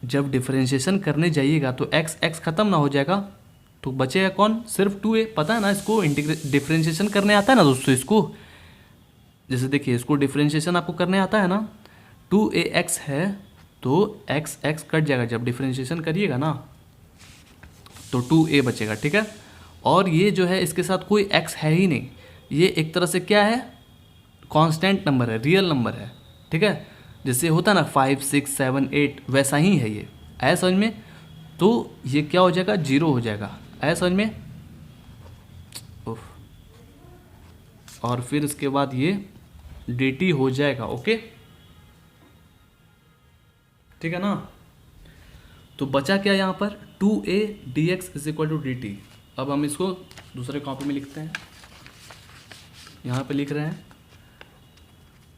जब डिफ्रेंशिएशन करने जाइएगा तो x खत्म ना हो जाएगा, तो बचेगा कौन, सिर्फ 2a। पता है ना इसको डिफ्रेंशिएशन करने आता है ना दोस्तों। इसको जैसे देखिए, इसको डिफ्रेंशिएशन आपको करने आता है ना, 2ax है तो x कट जाएगा, जब डिफ्रेंशिएशन करिएगा ना तो 2a बचेगा, ठीक है। और ये जो है इसके साथ कोई x है ही नहीं, ये एक तरह से क्या है, कांस्टेंट नंबर है, रियल नंबर है, ठीक है। जैसे होता है ना 5, 6, 7, 8, वैसा ही है ये, आया समझ में। तो ये क्या हो जाएगा, 0 हो जाएगा, आया समझ में। और फिर इसके बाद ये dt हो जाएगा, ओके, ठीक है ना। तो बचा क्या यहाँ पर, 2a dx is equal to dt। अब हम इसको दूसरे कॉपी में लिखते हैं, यहाँ पे लिख रहे हैं।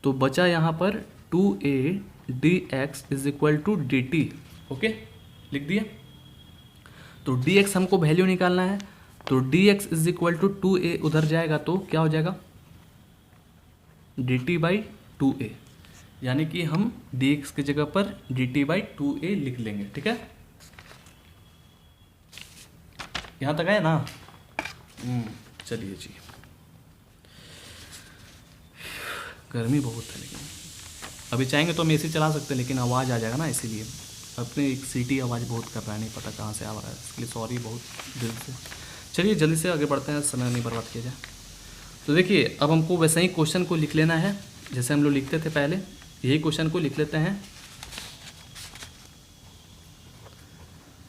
तो बचा यहाँ पर 2a dx is equal to dt, okay, लिख दिए। तो dx हमको वैल्यू निकालना है, तो dx is equal to 2a उधर जाएगा तो क्या हो जाएगा, dt बाई 2a, यानी कि हम dx की जगह पर dt बाई 2a लिख लेंगे, ठीक है। यहाँ तक आए ना, चलिए जी। गर्मी बहुत है, लेकिन अभी चाहेंगे तो हम एसी चला सकते हैं, लेकिन आवाज़ आ जाएगा ना, इसीलिए अपने एक सीटी आवाज़ बहुत कर रहा है, नहीं पता कहाँ से आ रहा है, इसके लिए सॉरी बहुत दिल से। चलिए जल्दी से आगे बढ़ते हैं, समय नहीं बर्बाद किया जाए। तो देखिए, अब हमको वैसे ही क्वेश्चन को लिख लेना है जैसे हम लोग लिखते थे पहले, यही क्वेश्चन को लिख लेते हैं।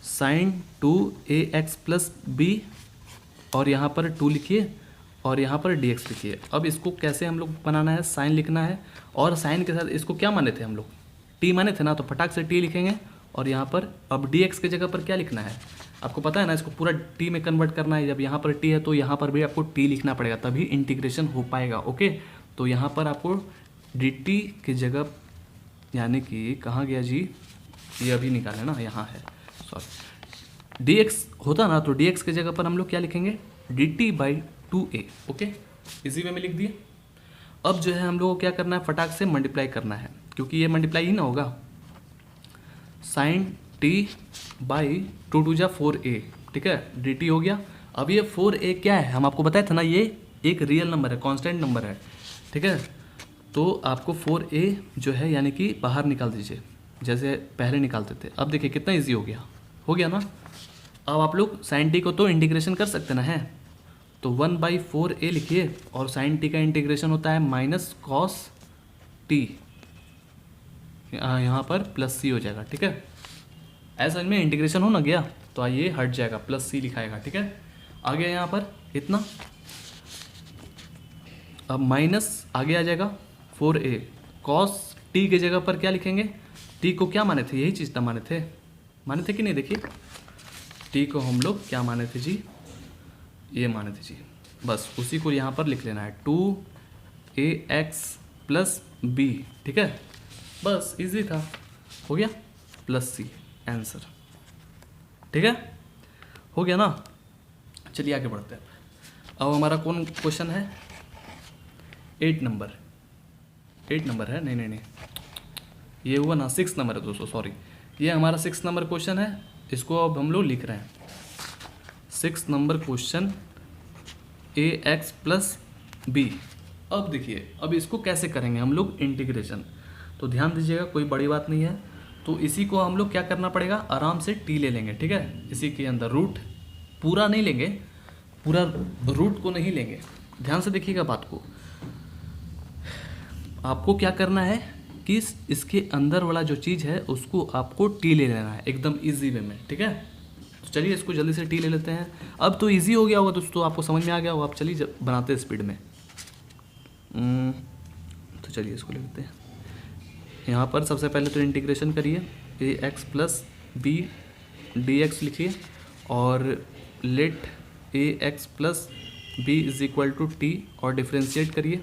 sin 2ax प्लस बी, और यहाँ पर 2 लिखिए और यहाँ पर dx लिखिए। अब इसको कैसे हम लोग बनाना है, साइन लिखना है, और साइन के साथ इसको क्या माने थे हम लोग, t माने थे ना, तो फटाक से t लिखेंगे। और यहाँ पर अब dx की जगह पर क्या लिखना है, आपको पता है ना, इसको पूरा t में कन्वर्ट करना है। जब यहाँ पर t है तो यहाँ पर भी आपको t लिखना पड़ेगा, तभी इंटीग्रेशन हो पाएगा, ओके। तो यहाँ पर आपको dt की जगह, यानी कि कहाँ गया जी, ये अभी निकाले ना, यहाँ है, सॉरी, dx होता ना, तो dx की जगह पर हम लोग क्या लिखेंगे, dt बाई 2a, ओके, इसी वे में लिख दिए। अब जो है हम लोग को क्या करना है, फटाक से मल्टीप्लाई करना है, क्योंकि ये मल्टीप्लाई ही ना होगा। साइन t बाई 2 2 जा 4a, ठीक है, dt हो गया। अब ये 4a क्या है, हम आपको बताया था ना, ये एक रियल नंबर है, कांस्टेंट नंबर है, ठीक है। तो आपको 4a जो है यानी कि बाहर निकाल दीजिए, जैसे पहले निकालते थे। अब देखिए कितना इजी हो गया ना। अब आप लोग साइन t को तो इंटीग्रेशन कर सकते ना, है तो 1/4a लिखिए, और साइन t का इंटीग्रेशन होता है माइनस कॉस t, यहाँ पर प्लस c हो जाएगा, ठीक है। ऐसा में इंटीग्रेशन हो ना गया, तो आइए हट जाएगा, प्लस c लिखाएगा, ठीक है। आ गया यहाँ पर इतना, अब माइनस आगे आ जाएगा 4a, कॉस t की जगह पर क्या लिखेंगे, t को क्या माने थे, यही चीज़ ना माने थे कि नहीं। देखिए t को हम लोग क्या माने थे जी, ये माने थे जी, बस उसी को यहाँ पर लिख लेना है 2ax प्लस बी, ठीक है। बस इजी था, हो गया, प्लस सी आंसर, ठीक है, हो गया ना। चलिए आगे बढ़ते हैं। अब हमारा कौन क्वेश्चन है, 8 नंबर है, नहीं ये हुआ ना 6 नंबर है दोस्तों, सॉरी, ये हमारा 6 नंबर क्वेश्चन है। इसको अब हम लोग लिख रहे हैं 6 number question ax plus b. अब देखिए, अब इसको कैसे करेंगे हम लोग इंटीग्रेशन, तो ध्यान दीजिएगा, कोई बड़ी बात नहीं है। तो इसी को हम लोग क्या करना पड़ेगा, आराम से टी ले लेंगे, ठीक है। इसी के अंदर रूट पूरा नहीं लेंगे, पूरा रूट को नहीं लेंगे, ध्यान से देखिएगा बात को। आपको क्या करना है कि इसके अंदर वाला जो चीज़ है उसको आपको टी ले लेना है एकदम इजी वे में, ठीक है। तो चलिए इसको जल्दी से टी ले लेते हैं। अब तो इजी हो गया होगा दोस्तों, आपको समझ में आ गया होगा। आप चलिए बनाते हैं स्पीड में। तो चलिए इसको ले लेते हैं। यहाँ पर सबसे पहले तो इंटीग्रेशन करिए, ax plus b d x लिखिए और let ax plus b is equal to t और डिफ्रेंशिएट करिए,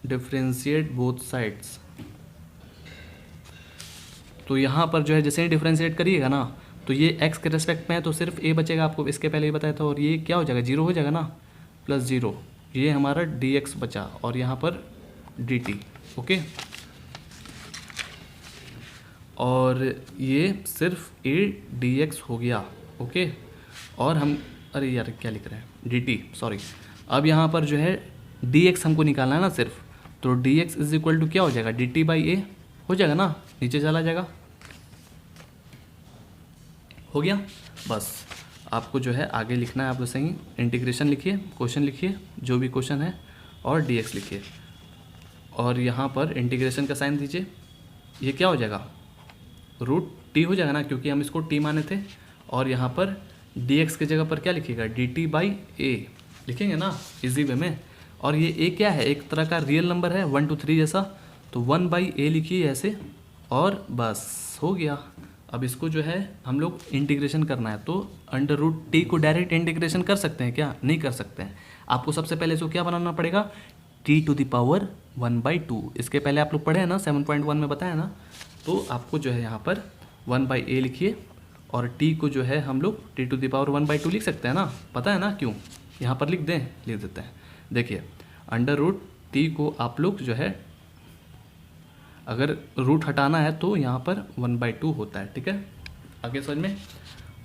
डिफ्रेंशिएट बोथ साइड्स। तो यहाँ पर जो है जैसे ही डिफ्रेंशिएट करिएगा ना, तो ये x के रेस्पेक्ट में है तो सिर्फ a बचेगा, आपको इसके पहले ही बताया था। और ये क्या हो जाएगा, 0 हो जाएगा ना, प्लस 0, ये हमारा dx बचा और यहाँ पर dt, ओके। और ये सिर्फ a dx हो गया, ओके। और हम, अरे यार क्या लिख रहे हैं, dt, सॉरी। अब यहाँ पर जो है dx हमको निकालना है ना सिर्फ, तो dx इज इक्वल टू क्या हो जाएगा, dt बाई ए हो जाएगा ना, नीचे चला जाएगा, हो गया। बस आपको जो है आगे लिखना है, आप लोग सही इंटीग्रेशन लिखिए, क्वेश्चन लिखिए जो भी क्वेश्चन है, और dx लिखिए और यहाँ पर इंटीग्रेशन का साइन दीजिए। ये क्या हो जाएगा, रूट टी हो जाएगा ना, क्योंकि हम इसको टी माने थे। और यहाँ पर dx की जगह पर क्या लिखिएगा, dt बाई ए लिखेंगे ना इजी वे में। और ये a क्या है, एक तरह का रियल नंबर है 1 2 3 जैसा, तो 1 बाई ए लिखिए ऐसे, और बस हो गया। अब इसको जो है हम लोग इंटीग्रेशन करना है, तो अंडर रूट टी को डायरेक्ट इंटीग्रेशन कर सकते हैं क्या, नहीं कर सकते हैं। आपको सबसे पहले इसको क्या बनाना पड़ेगा, टी टू द पावर 1/2। इसके पहले आप लोग पढ़े हैं ना, 7.1 में बताया ना। तो आपको जो है यहाँ पर 1 बाई ए लिखिए और टी को जो है हम लोग टी टू द पावर 1/2 लिख सकते हैं ना, पता है ना क्यों, यहाँ पर लिख देते हैं। देखिए अंडर रूट टी को आप लोग जो है, अगर रूट हटाना है तो यहाँ पर 1/2 होता है, ठीक है, आगे समझ में।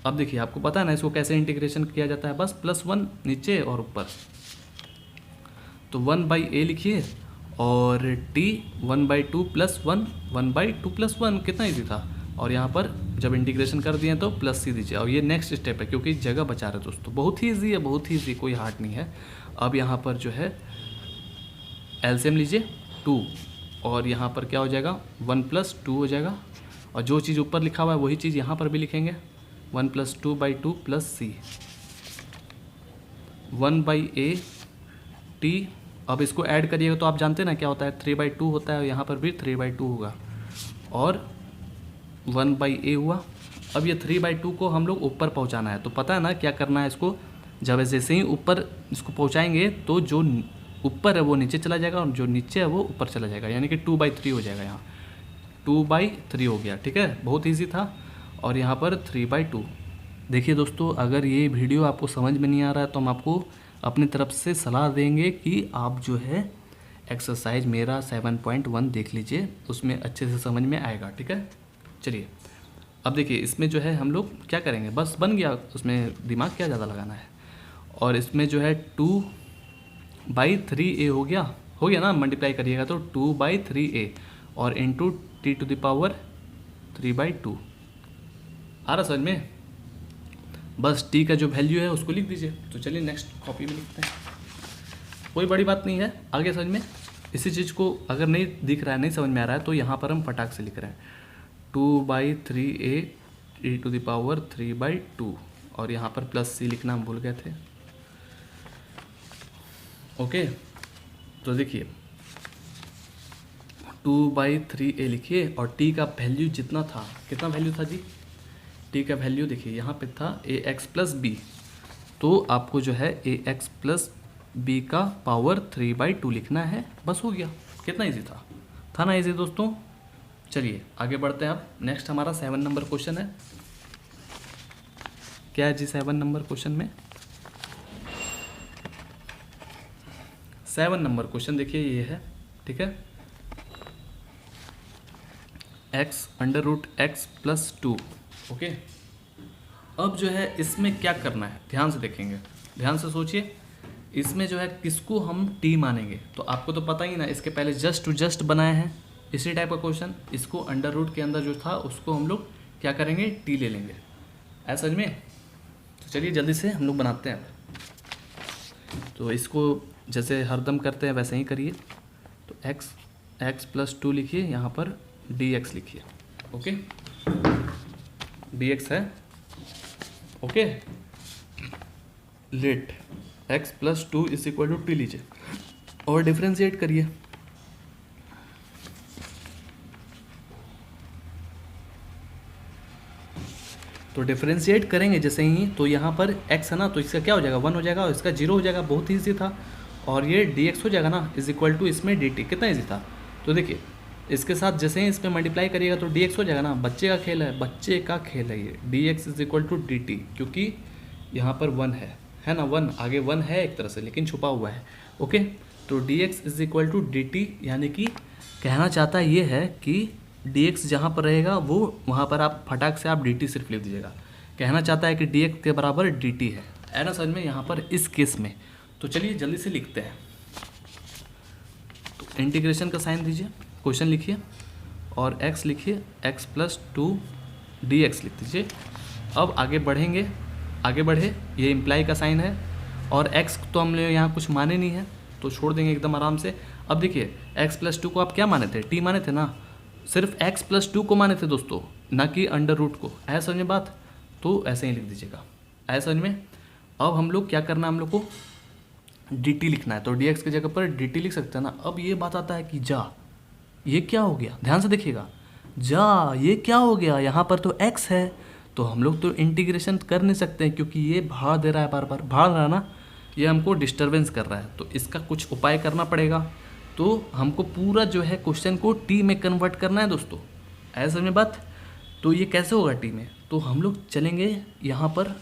अब देखिए आपको पता है ना इसको कैसे इंटीग्रेशन किया जाता है, बस +1 नीचे और ऊपर, तो 1 बाई ए लिखिए और टी 1/2 + 1, 1/2 + 1 कितना ईजी था। और यहाँ पर जब इंटीग्रेशन कर दिए तो प्लस सी दीजिए, और ये नेक्स्ट स्टेप है क्योंकि जगह बचा रहे दोस्तों, बहुत ही ईजी है, बहुत ही ईजी, कोई हार्ड नहीं है। अब यहाँ पर जो है एलसीएम लीजिए 2, और यहाँ पर क्या हो जाएगा 1 + 2 हो जाएगा, और जो चीज़ ऊपर लिखा हुआ है वही चीज़ यहाँ पर भी लिखेंगे, 1 + 2/2 + c 1 बाई ए टी। अब इसको ऐड करिएगा तो आप जानते हैं ना क्या होता है, 3/2 होता है, यहाँ पर भी 3/2 होगा, और 1 बाई ए हुआ। अब ये 3/2 को हम लोग ऊपर पहुँचाना है, तो पता है ना क्या करना है इसको, जब जैसे ही ऊपर इसको पहुँचाएंगे तो जो ऊपर है वो नीचे चला जाएगा और जो नीचे है वो ऊपर चला जाएगा, यानी कि 2/3 हो जाएगा, यहाँ 2/3 हो गया, ठीक है, बहुत ईजी था। और यहाँ पर 3/2। देखिए दोस्तों, अगर ये वीडियो आपको समझ में नहीं आ रहा है तो हम आपको अपनी तरफ से सलाह देंगे कि आप जो है एक्सरसाइज मेरा 7.1 देख लीजिए, उसमें अच्छे से समझ में आएगा, ठीक है। चलिए अब देखिए इसमें जो है हम लोग क्या करेंगे, बस बन गया, उसमें दिमाग क्या ज़्यादा लगाना है। और इसमें जो है 2/3a हो गया ना, मल्टीप्लाई करिएगा तो 2/3a और into t to the power 3/2 आ रहा समझ में। बस टी का जो वैल्यू है उसको लिख दीजिए। तो चलिए नेक्स्ट कॉपी में लिखते हैं, कोई बड़ी बात नहीं है, आगे समझ में। इसी चीज़ को अगर नहीं दिख रहा है, नहीं समझ में आ रहा है, तो यहाँ पर हम फटाक से लिख रहे हैं 2/3a T to the power 3/2, और यहाँ पर प्लस सी लिखना हम भूल गए थे, ओके। तो देखिए 2/3a लिखिए और t का वैल्यू जितना था, कितना वैल्यू था जी, t का वैल्यू देखिए यहाँ पे था ax + b, तो आपको जो है ए एक्स प्लस बी का पावर 3/2 लिखना है, बस हो गया। कितना ईजी था ना ईजी दोस्तों। चलिए आगे बढ़ते हैं। अब नेक्स्ट हमारा 7 नंबर क्वेश्चन है। क्या है जी 7 नंबर क्वेश्चन में? 7 नंबर क्वेश्चन देखिए ये है, ठीक है। x √x plus 2, okay. अब जो है इसमें क्या करना है, ध्यान से देखेंगे, ध्यान से सोचिए। इसमें जो है किसको हम t मानेंगे, तो आपको तो पता ही ना, इसके पहले जस्ट टू जस्ट बनाए हैं इसी टाइप का क्वेश्चन। इसको अंडर रूट के अंदर जो था उसको हम लोग क्या करेंगे, t ले लेंगे, ऐसा समझ में। तो चलिए जल्दी से हम लोग बनाते हैं। तो इसको जैसे हरदम करते हैं वैसे ही करिए। तो x प्लस 2 लिखिए, यहाँ पर dx लिखिए, ओके। dx है, okay. Let x plus 2 is equal to t लीजिए और डिफ्रेंशिएट करिए। तो डिफ्रेंशिएट करेंगे जैसे ही, तो यहाँ पर x है ना, तो इसका क्या हो जाएगा 1 हो जाएगा और इसका 0 हो जाएगा, बहुत ईजी था। और ये dx हो जाएगा ना इज इक्वल टू इसमें dt, कितना ईजी था। तो देखिए इसके साथ जैसे ही इस पर मल्टीप्लाई करिएगा तो dx हो जाएगा ना, बच्चे का खेल है, बच्चे का खेल है ये। dx is equal to dt, क्योंकि यहाँ पर 1 है ना, 1 आगे 1 है एक तरह से लेकिन छुपा हुआ है, ओके। तो dx is equal to dt, यानी कि कहना चाहता ये है कि dx जहाँ पर रहेगा वो वहाँ पर आप फटाक से आप dt सिर्फ लिख दीजिएगा। कहना चाहता है कि dx के बराबर dt है ना समझ में यहाँ पर इस केस में। तो चलिए जल्दी से लिखते हैं। तो इंटीग्रेशन का साइन दीजिए, क्वेश्चन लिखिए और x लिखिए, x प्लस 2 dx लिख दीजिए। अब आगे बढ़ेंगे, आगे बढ़े, ये इम्प्लाई का साइन है और x तो हम लोग यहाँ कुछ माने नहीं है तो छोड़ देंगे एकदम आराम से। अब देखिए x प्लस 2 को आप क्या माने थे, t माने थे ना, सिर्फ x प्लस 2 को माने थे दोस्तों, ना कि अंडर रूट को। ऐसा समझ में बात, तो ऐसे ही लिख दीजिएगा, ऐसा समझ में। अब हम लोग क्या करना है, हम लोग को dt लिखना है, तो dx की जगह पर dt लिख सकते हैं ना। अब ये बात आता है कि जा ये क्या हो गया, ध्यान से देखिएगा, जा ये क्या हो गया, यहाँ पर तो x है तो हम लोग तो इंटीग्रेशन कर नहीं सकते हैं क्योंकि ये भाड़ दे रहा है, बार बार भाड़ रहा है ना, ये हमको डिस्टर्बेंस कर रहा है। तो इसका कुछ उपाय करना पड़ेगा। तो हमको पूरा जो है क्वेश्चन को टी में कन्वर्ट करना है दोस्तों, ऐसे में बात। तो ये कैसे होगा टी में, तो हम लोग चलेंगे यहाँ पर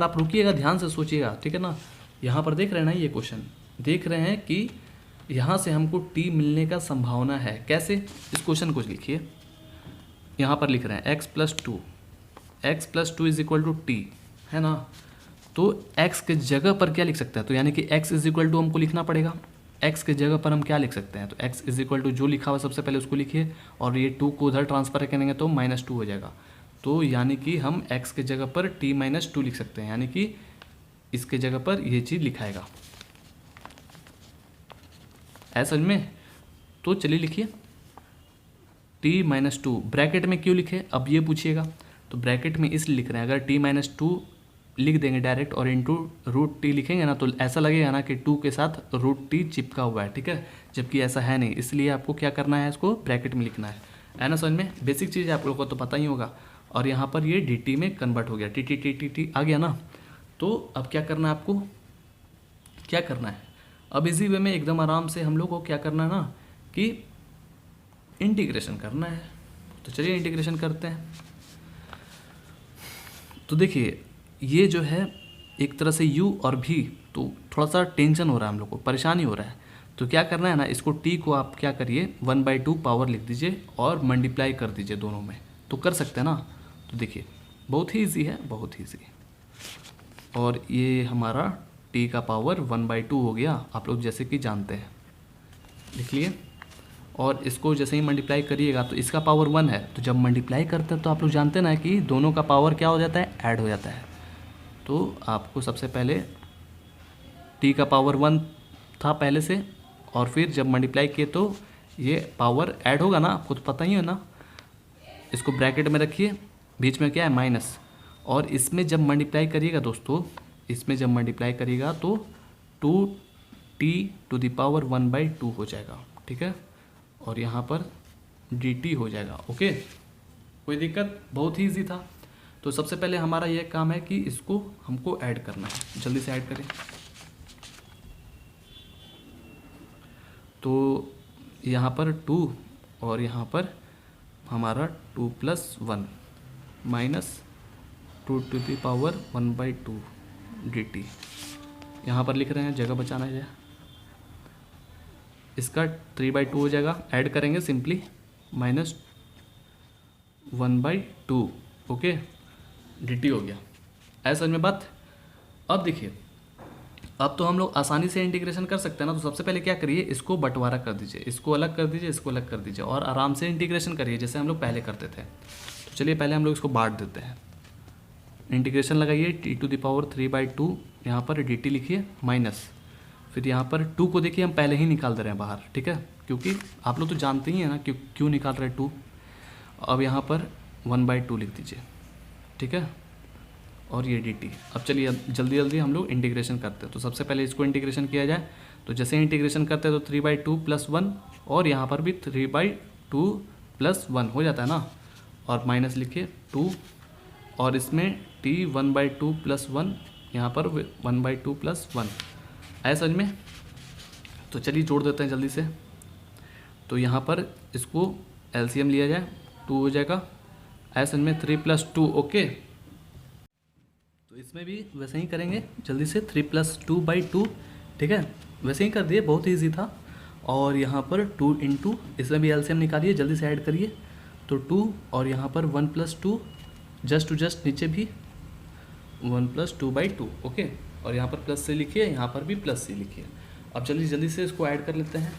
आप रुकिएगा, ध्यान से सोचिएगा, ठीक है ना। यहाँ पर देख रहे हैं ना, ये क्वेश्चन देख रहे हैं कि यहाँ से हमको टी मिलने का संभावना है। कैसे, इस क्वेश्चन को लिखिए, यहाँ पर लिख रहे हैं x plus 2 is equal to t, है ना। तो x के जगह पर क्या लिख सकते हैं, तो यानी कि x इज इक्वल टू हमको लिखना पड़ेगा। x के जगह पर हम क्या लिख सकते हैं, तो x इज इक्वल टू जो लिखा हुआ सबसे पहले उसको लिखिए और ये 2 को उधर ट्रांसफर करेंगे तो -2 हो जाएगा। तो यानी कि हम x के जगह पर t-2 लिख सकते हैं, यानी कि इसके जगह पर ये चीज़ लिखाएगा, ऐसा समझ में। तो चलिए लिखिए t-2, ब्रैकेट में क्यों लिखे अब ये पूछिएगा, तो ब्रैकेट में इसलिए लिख रहे हैं, अगर t-2 लिख देंगे डायरेक्ट और इंटू √t लिखेंगे ना, तो ऐसा लगेगा ना कि 2 के साथ √t चिपका हुआ है, ठीक है, जबकि ऐसा है नहीं। इसलिए आपको क्या करना है, इसको ब्रैकेट में लिखना है ना समझ में। बेसिक चीज़ आप लोगों को तो पता ही होगा। और यहाँ पर ये dt में कन्वर्ट हो गया, टी आ गया ना। तो अब क्या करना है, आपको क्या करना है, अब इसी वे में एकदम आराम से हम लोग को क्या करना है ना, कि इंटीग्रेशन करना है। तो चलिए इंटीग्रेशन करते हैं। तो देखिए ये जो है एक तरह से u और v, तो थोड़ा सा टेंशन हो रहा है हम लोग को, परेशानी हो रहा है। तो क्या करना है ना, इसको t को आप क्या करिए 1/2 पावर लिख दीजिए और मल्टीप्लाई कर दीजिए दोनों में, तो कर सकते हैं ना। तो देखिए बहुत ही ईजी है, बहुत ही ईजी। और ये हमारा t का पावर 1/2 हो गया, आप लोग जैसे कि जानते हैं, लिख लिए। और इसको जैसे ही मल्टीप्लाई करिएगा तो इसका पावर 1 है, तो जब मल्टीप्लाई करते हैं तो आप लोग जानते हैं ना कि दोनों का पावर क्या हो जाता है, ऐड हो जाता है। तो आपको सबसे पहले t का पावर 1 था पहले से, और फिर जब मल्टीप्लाई किए तो ये पावर ऐड होगा ना, आपको तो पता ही है ना। इसको ब्रैकेट में रखिए, बीच में क्या है माइनस, और इसमें जब मल्टीप्लाई करिएगा दोस्तों, इसमें जब मल्टीप्लाई करिएगा तो 2t⁻² 1/2 हो जाएगा, ठीक है। और यहाँ पर dt हो जाएगा, ओके, कोई दिक्कत, बहुत ही ईजी था। तो तो सबसे पहले हमारा ये काम है कि इसको हमको ऐड करना है, जल्दी से ऐड करें। तो यहाँ पर 2 और यहाँ पर हमारा 2 + 1 minus 2 to the power 1/2 dt। यहाँ पर लिख रहे हैं, जगह बचाना है। इसका 3/2 हो जाएगा, ऐड करेंगे सिंपली माइनस 1/2 ओके dt हो गया। ऐसा समझ में बात। अब देखिए, अब तो हम लोग आसानी से इंटीग्रेशन कर सकते हैं ना। तो सबसे पहले क्या करिए, इसको बंटवारा कर दीजिए, इसको अलग कर दीजिए, इसको अलग कर दीजिए और आराम से इंटीग्रेशन करिए जैसे हम लोग पहले करते थे। तो चलिए पहले हम लोग इसको बांट देते हैं। इंटीग्रेशन लगाइए t⁴ 3/2, यहाँ पर dt लिखिए माइनस, फिर यहाँ पर 2 को देखिए हम पहले ही निकाल दे रहे हैं बाहर, ठीक है, क्योंकि आप लोग तो जानते ही हैं ना क्यों निकाल रहे हैं 2। अब यहाँ पर 1/2 लिख दीजिए, ठीक है, और ये dt। अब चलिए जल्दी जल्दी हम लोग इंटीग्रेशन करते हैं। तो सबसे पहले इसको इंटीग्रेशन किया जाए। तो जैसे इंटीग्रेशन करते हैं तो 3/2 + 1 और यहाँ पर भी 3/2 + 1 हो जाता है ना, और माइनस लिखिए 2 और इसमें t 1/2 + 1, यहाँ पर 1/2 + 1। आया समझ में। तो चलिए जोड़ देते हैं जल्दी से। तो यहाँ पर इसको LCM लिया जाए, 2 हो जाएगा। आया समझ में, 3 + 2 ओके। तो इसमें भी वैसे ही करेंगे जल्दी से, 3 + 2/2, ठीक है, वैसे ही कर दिए, बहुत ही ईजी था। और यहाँ पर 2 × इसमें भी LCM निकालिए, जल्दी से ऐड करिए। तो 2 और यहाँ पर 1 + 2, जस्ट टू जस्ट नीचे भी 1 + 2/2 ओके। और यहाँ पर प्लस से लिखिए, यहाँ पर भी प्लस से लिखिए। अब चलिए जल्दी से इसको ऐड कर लेते हैं।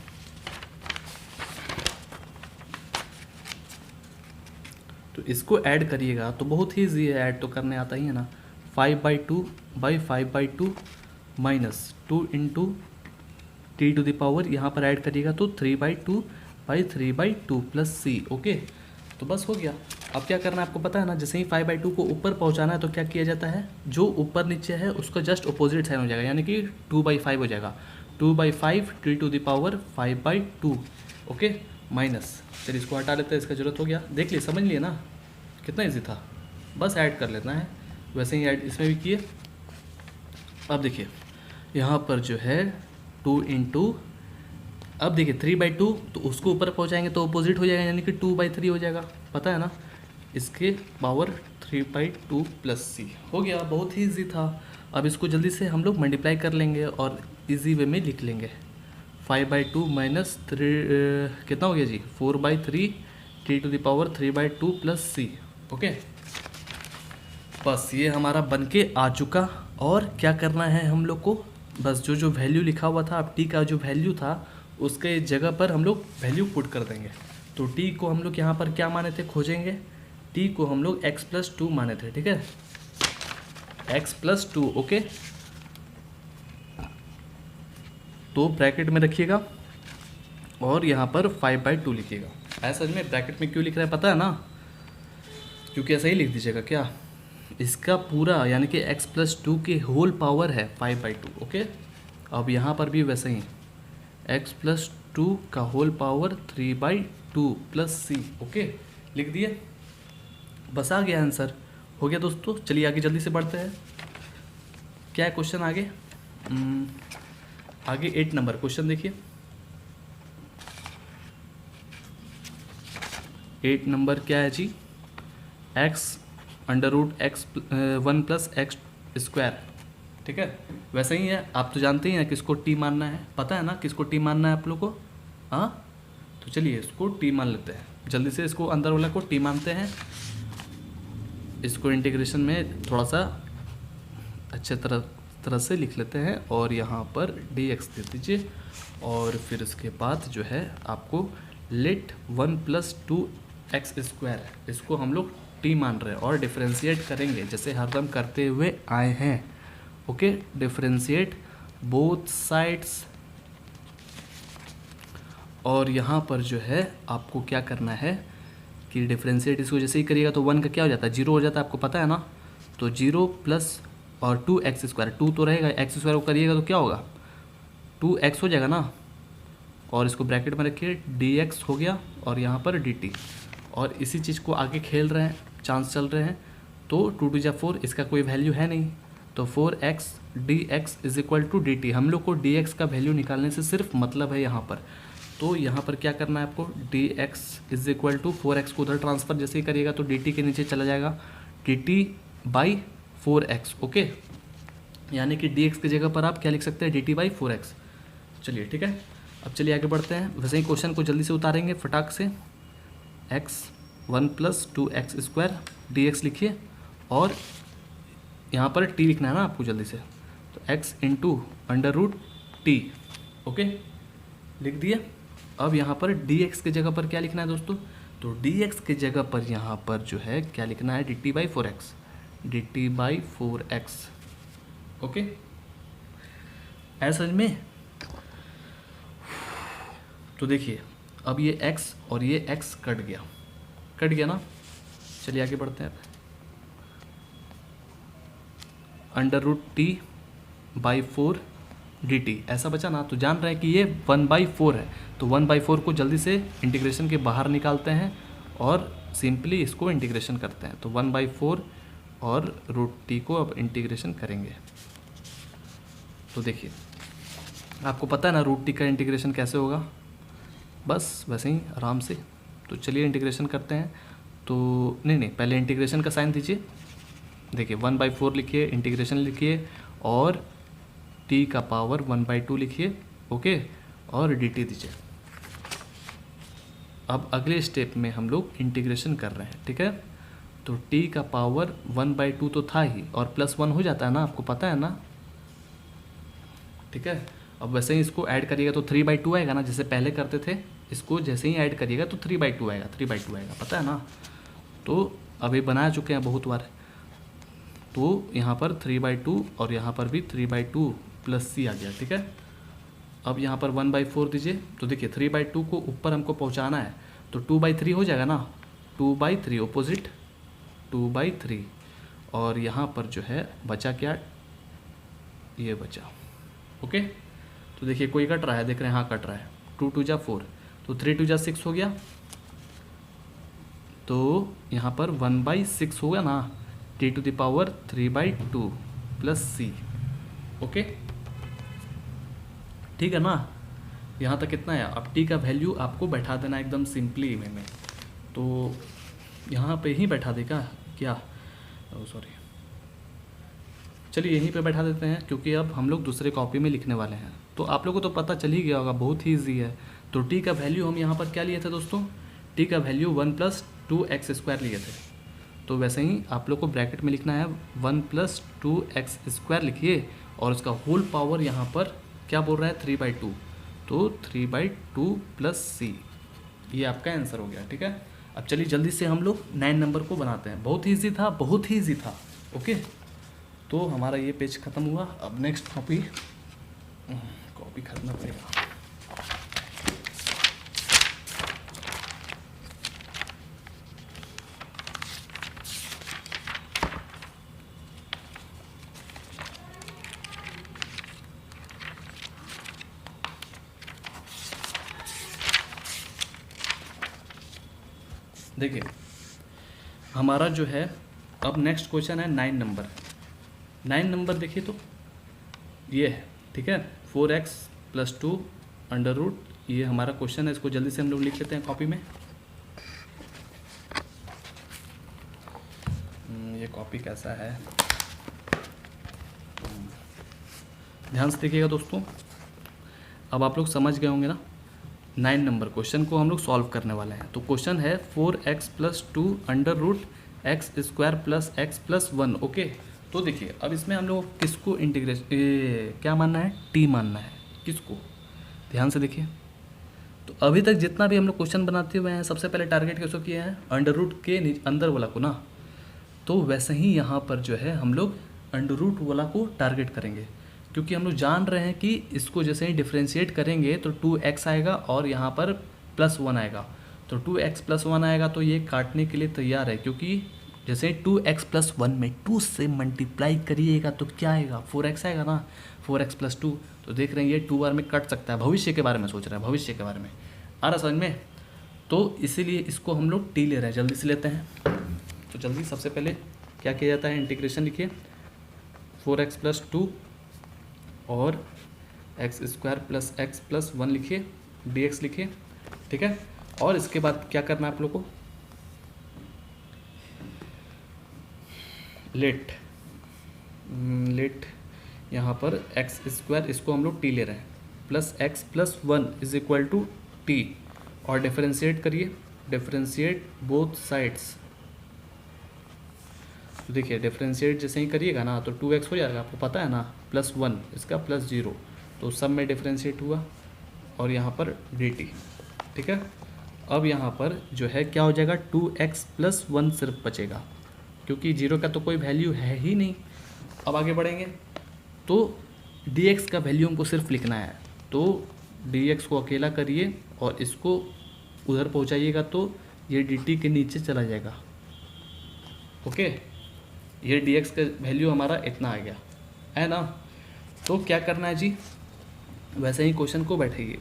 तो इसको ऐड करिएगा तो बहुत ही ईजी है, ऐड तो करने आता ही है ना। 5/2 माइनस 2 × t⁴ यहाँ पर ऐड करिएगा तो 3/2 + c ओके। तो बस हो गया। अब क्या करना है आपको पता है ना, जैसे ही 5/2 को ऊपर पहुंचाना है तो क्या किया जाता है, जो ऊपर नीचे है उसका जस्ट अपोजिट साइन हो जाएगा, यानी कि 2/5 हो जाएगा। 2/5 t⁴ 5/2 ओके माइनस। चलिए इसको हटा लेते हैं, इसका जरूरत हो गया। देख लिए, समझ लिए ना कितना ईजी था, बस ऐड कर लेना है। वैसे ही ऐड इसमें भी किए। अब देखिए यहाँ पर जो है 2 × अब देखिए 3/2, तो उसको ऊपर पहुँचाएंगे तो अपोजिट हो जाएगा, यानी कि 2/3 हो जाएगा, पता है ना। इसके पावर 3/2 + c हो गया, बहुत ही ईजी था। अब इसको जल्दी से हम लोग मल्टीप्लाई कर लेंगे और इजी वे में लिख लेंगे। 5/2 माइनस 3 कितना हो गया जी, 4/3 t⁴ 3/2 + c ओके। बस ये हमारा बन के आ चुका। और क्या करना है हम लोग को, बस जो वैल्यू लिखा हुआ था, अब t का जो वैल्यू था उसके जगह पर हम लोग वैल्यू पुट कर देंगे। तो t को हम लोग यहाँ पर क्या माने थे, खोजेंगे। t को हम लोग x + 2 माने थे, ठीक है, x + 2 ओके। तो ब्रैकेट में रखिएगा और यहाँ पर 5/2 लिखिएगा। ऐसा में ब्रैकेट में क्यों लिख रहा है पता है ना, क्योंकि ऐसा ही लिख दीजिएगा क्या, इसका पूरा यानी कि x + 2 की होल पावर है 5/2 ओके। अब यहाँ पर भी वैसे ही x + 2 का होल पावर 3/2 + c ओके लिख दिए। बस आ गया आंसर, हो गया दोस्तों। चलिए आगे जल्दी से बढ़ते हैं। क्या है क्वेश्चन आगे, आगे 8 नंबर क्वेश्चन देखिए। 8 नंबर क्या है जी, x √x 1 + x², ठीक है, वैसे ही है। आप तो जानते ही हैं किसको t मानना है, पता है ना किसको t मानना है आप लोग को, हाँ। तो चलिए इसको t मान लेते हैं, जल्दी से इसको अंदर वाला को t मानते हैं। इसको इंटीग्रेशन में थोड़ा सा अच्छे तरह से लिख लेते हैं और यहाँ पर dx दे दीजिए। और फिर इसके बाद जो है आपको लेट 1 + 2x², इसको हम लोग t मान रहे हैं और डिफरेंशिएट करेंगे जैसे हरदम करते हुए आए हैं ओके। Differentiate both sides. और यहाँ पर जो है आपको क्या करना है कि डिफरेंशिएट इसको जैसे ही करिएगा तो 1 का क्या हो जाता है, 0 हो जाता है, आपको पता है ना। तो 0 प्लस और 2x², 2 तो रहेगा, x² को करिएगा तो क्या होगा, 2x हो जाएगा ना। और इसको ब्रैकेट में रखिए, dx हो गया और यहाँ पर dt। और इसी चीज़ को आगे खेल रहे हैं, चांस चल रहे हैं। तो 2 टू जा 4, इसका कोई वैल्यू है नहीं, तो 4x dx is equal to dt। हम लोग को dx का वैल्यू निकालने से सिर्फ मतलब है यहाँ पर, तो यहाँ पर क्या करना है आपको, dx is equal to 4x को उधर ट्रांसफ़र जैसे ही करिएगा तो dt के नीचे चला जाएगा dt बाई 4x। ओके, यानी कि dx की जगह पर आप क्या लिख सकते हैं, dt बाई 4x। चलिए ठीक है, अब चलिए आगे बढ़ते हैं। वैसे ही क्वेश्चन को जल्दी से उतारेंगे फटाक से। x 1 plus 2x square dx लिखिए, और यहाँ पर t लिखना है ना आपको जल्दी से, तो x into under root t. Okay, लिख दिए। अब यहाँ पर dx की जगह पर क्या लिखना है दोस्तों, तो dx की जगह पर यहाँ पर जो है क्या लिखना है, dt by 4x, dt by 4x। Okay, ऐसा समझ में। तो देखिए अब ये x और ये x कट गया ना। चलिए आगे बढ़ते हैं। Under root t by 4 dt ऐसा बचा ना। तो जान रहे हैं कि ये 1/4 है, तो 1/4 को जल्दी से इंटीग्रेशन के बाहर निकालते हैं और सिंपली इसको इंटीग्रेशन करते हैं। तो 1/4 और रूट टी को अब इंटीग्रेशन करेंगे। तो देखिए आपको पता है ना रूट टी का इंटीग्रेशन कैसे होगा, बस वैसे ही आराम से। तो चलिए इंटीग्रेशन करते हैं। तो नहीं पहले इंटीग्रेशन का साइन दीजिए। देखिए 1/4 लिखिए, इंटीग्रेशन लिखिए, और t का पावर 1/2 लिखिए। ओके, और dt दीजिए। अब अगले स्टेप में हम लोग इंटीग्रेशन कर रहे हैं, ठीक है। तो t का पावर 1/2 तो था ही, और +1 हो जाता है ना, आपको पता है ना, ठीक है। अब वैसे ही इसको ऐड करिएगा तो 3/2 आएगा ना, जैसे पहले करते थे। इसको जैसे ही ऐड करिएगा तो 3/2 आएगा, 3/2 आएगा, पता है ना। तो अभी बना चुके हैं बहुत बार। तो यहाँ पर 3/2 और यहाँ पर भी 3/2 प्लस c आ गया, ठीक है। अब यहाँ पर 1/4 दीजिए। तो देखिए 3/2 को ऊपर हमको पहुँचाना है, तो 2/3 हो जाएगा ना, 2/3 ऑपोजिट 2/3। और यहाँ पर जो है बचा क्या, ये बचा। ओके, तो देखिए कोई कट रहा है, देख रहे हैं, हाँ कट रहा है। 2 टू जा 4, तो 3 टू जा 6 हो गया। तो यहाँ पर 1/6 होगा ना, t to the power 3/2 plus c। Okay, ठीक है ना। यहाँ तक कितना है। अब t का वैल्यू आपको बैठा देना एकदम सिंपली वे में। तो यहाँ पे ही बैठा देगा क्या, सॉरी, चलिए यहीं पे बैठा देते हैं, क्योंकि अब हम लोग दूसरे कॉपी में लिखने वाले हैं। तो आप लोगों को तो पता चल ही गया होगा, बहुत ही ईजी है। तो t का वैल्यू हम यहाँ पर क्या लिए थे दोस्तों, t का वैल्यू 1 + 2x स्क्वायर लिए थे। तो वैसे ही आप लोग को ब्रैकेट में लिखना है 1 + 2x स्क्वायर लिखिए, और उसका होल पावर यहाँ पर क्या बोल रहा है, 3/2। तो 3/2 प्लस c, ये आपका आंसर हो गया, ठीक है। अब चलिए जल्दी से हम लोग 9 नंबर को बनाते हैं। बहुत ही ईजी था, बहुत ही ईजी था। ओके, तो हमारा ये पेज ख़त्म हुआ। अब नेक्स्ट कॉपी खरीदना पड़ेगा। देखिए हमारा जो है अब नेक्स्ट क्वेश्चन है 9 नंबर। 9 नंबर देखिए तो ये है, ठीक है। 4x + 2 अंडर रूट, ये हमारा क्वेश्चन है। इसको जल्दी से हम लोग लिख लेते हैं कॉपी में। ये कॉपी कैसा है, ध्यान से देखिएगा दोस्तों। अब आप लोग समझ गए होंगे ना। 9 नंबर क्वेश्चन को हम लोग सॉल्व करने वाले हैं। तो क्वेश्चन है 4x + 2 under root x square plus x + 1। Okay, तो देखिए अब इसमें हम लोग किसको इंटीग्रेशन क्या मानना है, t मानना है। किसको, ध्यान से देखिए। तो अभी तक जितना भी हम लोग क्वेश्चन बनाते हुए हैं, सबसे पहले टारगेट किसको किया है, अंडर रूट के अंदर वाला को ना। तो वैसे ही यहाँ पर जो है हम लोग अंडर रूट वाला को टारगेट करेंगे, क्योंकि हम लोग जान रहे हैं कि इसको जैसे ही डिफ्रेंशिएट करेंगे तो 2x आएगा और यहाँ पर +1 आएगा। तो 2x + 1 आएगा, तो ये काटने के लिए तैयार है, क्योंकि जैसे 2x + 1 में 2 से मल्टीप्लाई करिएगा तो क्या आएगा, 4x आएगा ना, 4x + 2। तो देख रहे हैं ये 2 बार में कट सकता है। भविष्य के बारे में सोच रहा है, भविष्य के बारे में आ रहा समझ में। तो इसीलिए इसको हम लोग t ले रहे हैं, जल्दी से लेते हैं। तो जल्दी सबसे पहले क्या किया जाता है, इंटीग्रेशन लिखिए 4x प्लस 2 और x square plus x plus 1 लिखिए, dx लिखिए, ठीक है। और इसके बाद क्या करना है आप लोग को, लेट यहाँ पर एक्स स्क्वायर, इसको हम लोग टी ले रहे हैं, plus x plus 1 is equal to t, और डिफरेंशिएट करिए, डिफरेंशिएट बोथ साइड्स। तो देखिए डिफरेंशिएट जैसे ही करिएगा ना तो 2x हो जाएगा, आपको पता है ना, प्लस 1 इसका प्लस 0, तो सब में डिफरेंशिएट हुआ और यहाँ पर dt, ठीक है। अब यहाँ पर जो है क्या हो जाएगा, 2x प्लस 1 सिर्फ बचेगा, क्योंकि 0 का तो कोई वैल्यू है ही नहीं। अब आगे बढ़ेंगे तो dx का वैल्यू हमको सिर्फ लिखना है, तो dx को अकेला करिए और इसको उधर पहुँचाइएगा तो ये dt के नीचे चला जाएगा, ओके। ये dx का वैल्यू हमारा इतना आ गया है ना। तो क्या करना है जी, वैसे ही क्वेश्चन को बैठाइए,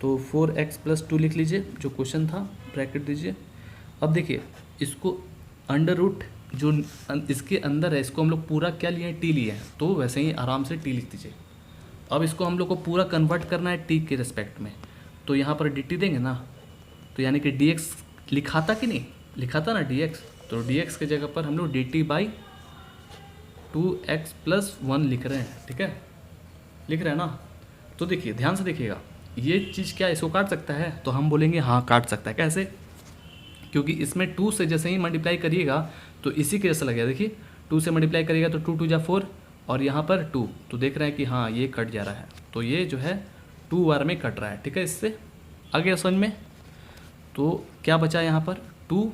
तो 4x प्लस 2 लिख लीजिए जो क्वेश्चन था, ब्रैकेट दीजिए। अब देखिए इसको अंडर रूट जो इसके अंदर है, इसको हम लोग पूरा क्या लिए हैं, टी लिए हैं, तो वैसे ही आराम से टी लिख दीजिए। अब इसको हम लोग को पूरा कन्वर्ट करना है टी के रिस्पेक्ट में, तो यहाँ पर dt देंगे ना, तो यानी कि dx लिखा था कि नहीं, लिखा था ना dx, तो dx के जगह पर हम लोग dt बाई 2x प्लस 1 लिख रहे हैं, ठीक है, लिख रहे हैं ना। तो देखिए ध्यान से देखिएगा, ये चीज़ क्या इसको काट सकता है, तो हम बोलेंगे हाँ काट सकता है। कैसे, क्योंकि इसमें 2 से जैसे ही मल्टीप्लाई करिएगा तो इसी के जैसा लगेगा, देखिए 2 से मल्टीप्लाई करिएगा तो 2 2 जा 4 और यहाँ पर 2, तो देख रहे हैं कि हाँ ये कट जा रहा है, तो ये जो है 2 बार में कट रहा है, ठीक है। इससे आगे समझ में, तो क्या बचा यहाँ पर 2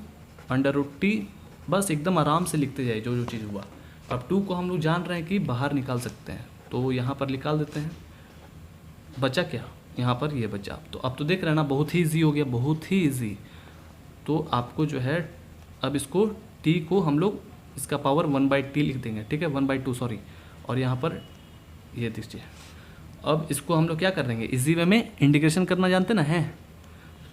अंडर रूट टी, बस एकदम आराम से लिखते जाए जो जो चीज़ हुआ। अब 2 को हम लोग जान रहे हैं कि बाहर निकाल सकते हैं, तो यहाँ पर निकाल देते हैं, बचा क्या, यहाँ पर ये बचा। तो अब तो देख रहे हैं ना, बहुत ही ईजी हो गया, बहुत ही ईजी। तो आपको जो है अब इसको t को हम लोग इसका पावर 1/t लिख देंगे, ठीक है, 1/2 सॉरी, और यहाँ पर ये दीजिए। अब इसको हम लोग क्या कर देंगे, इजी वे में इंटीग्रेशन करना जानते ना हैं,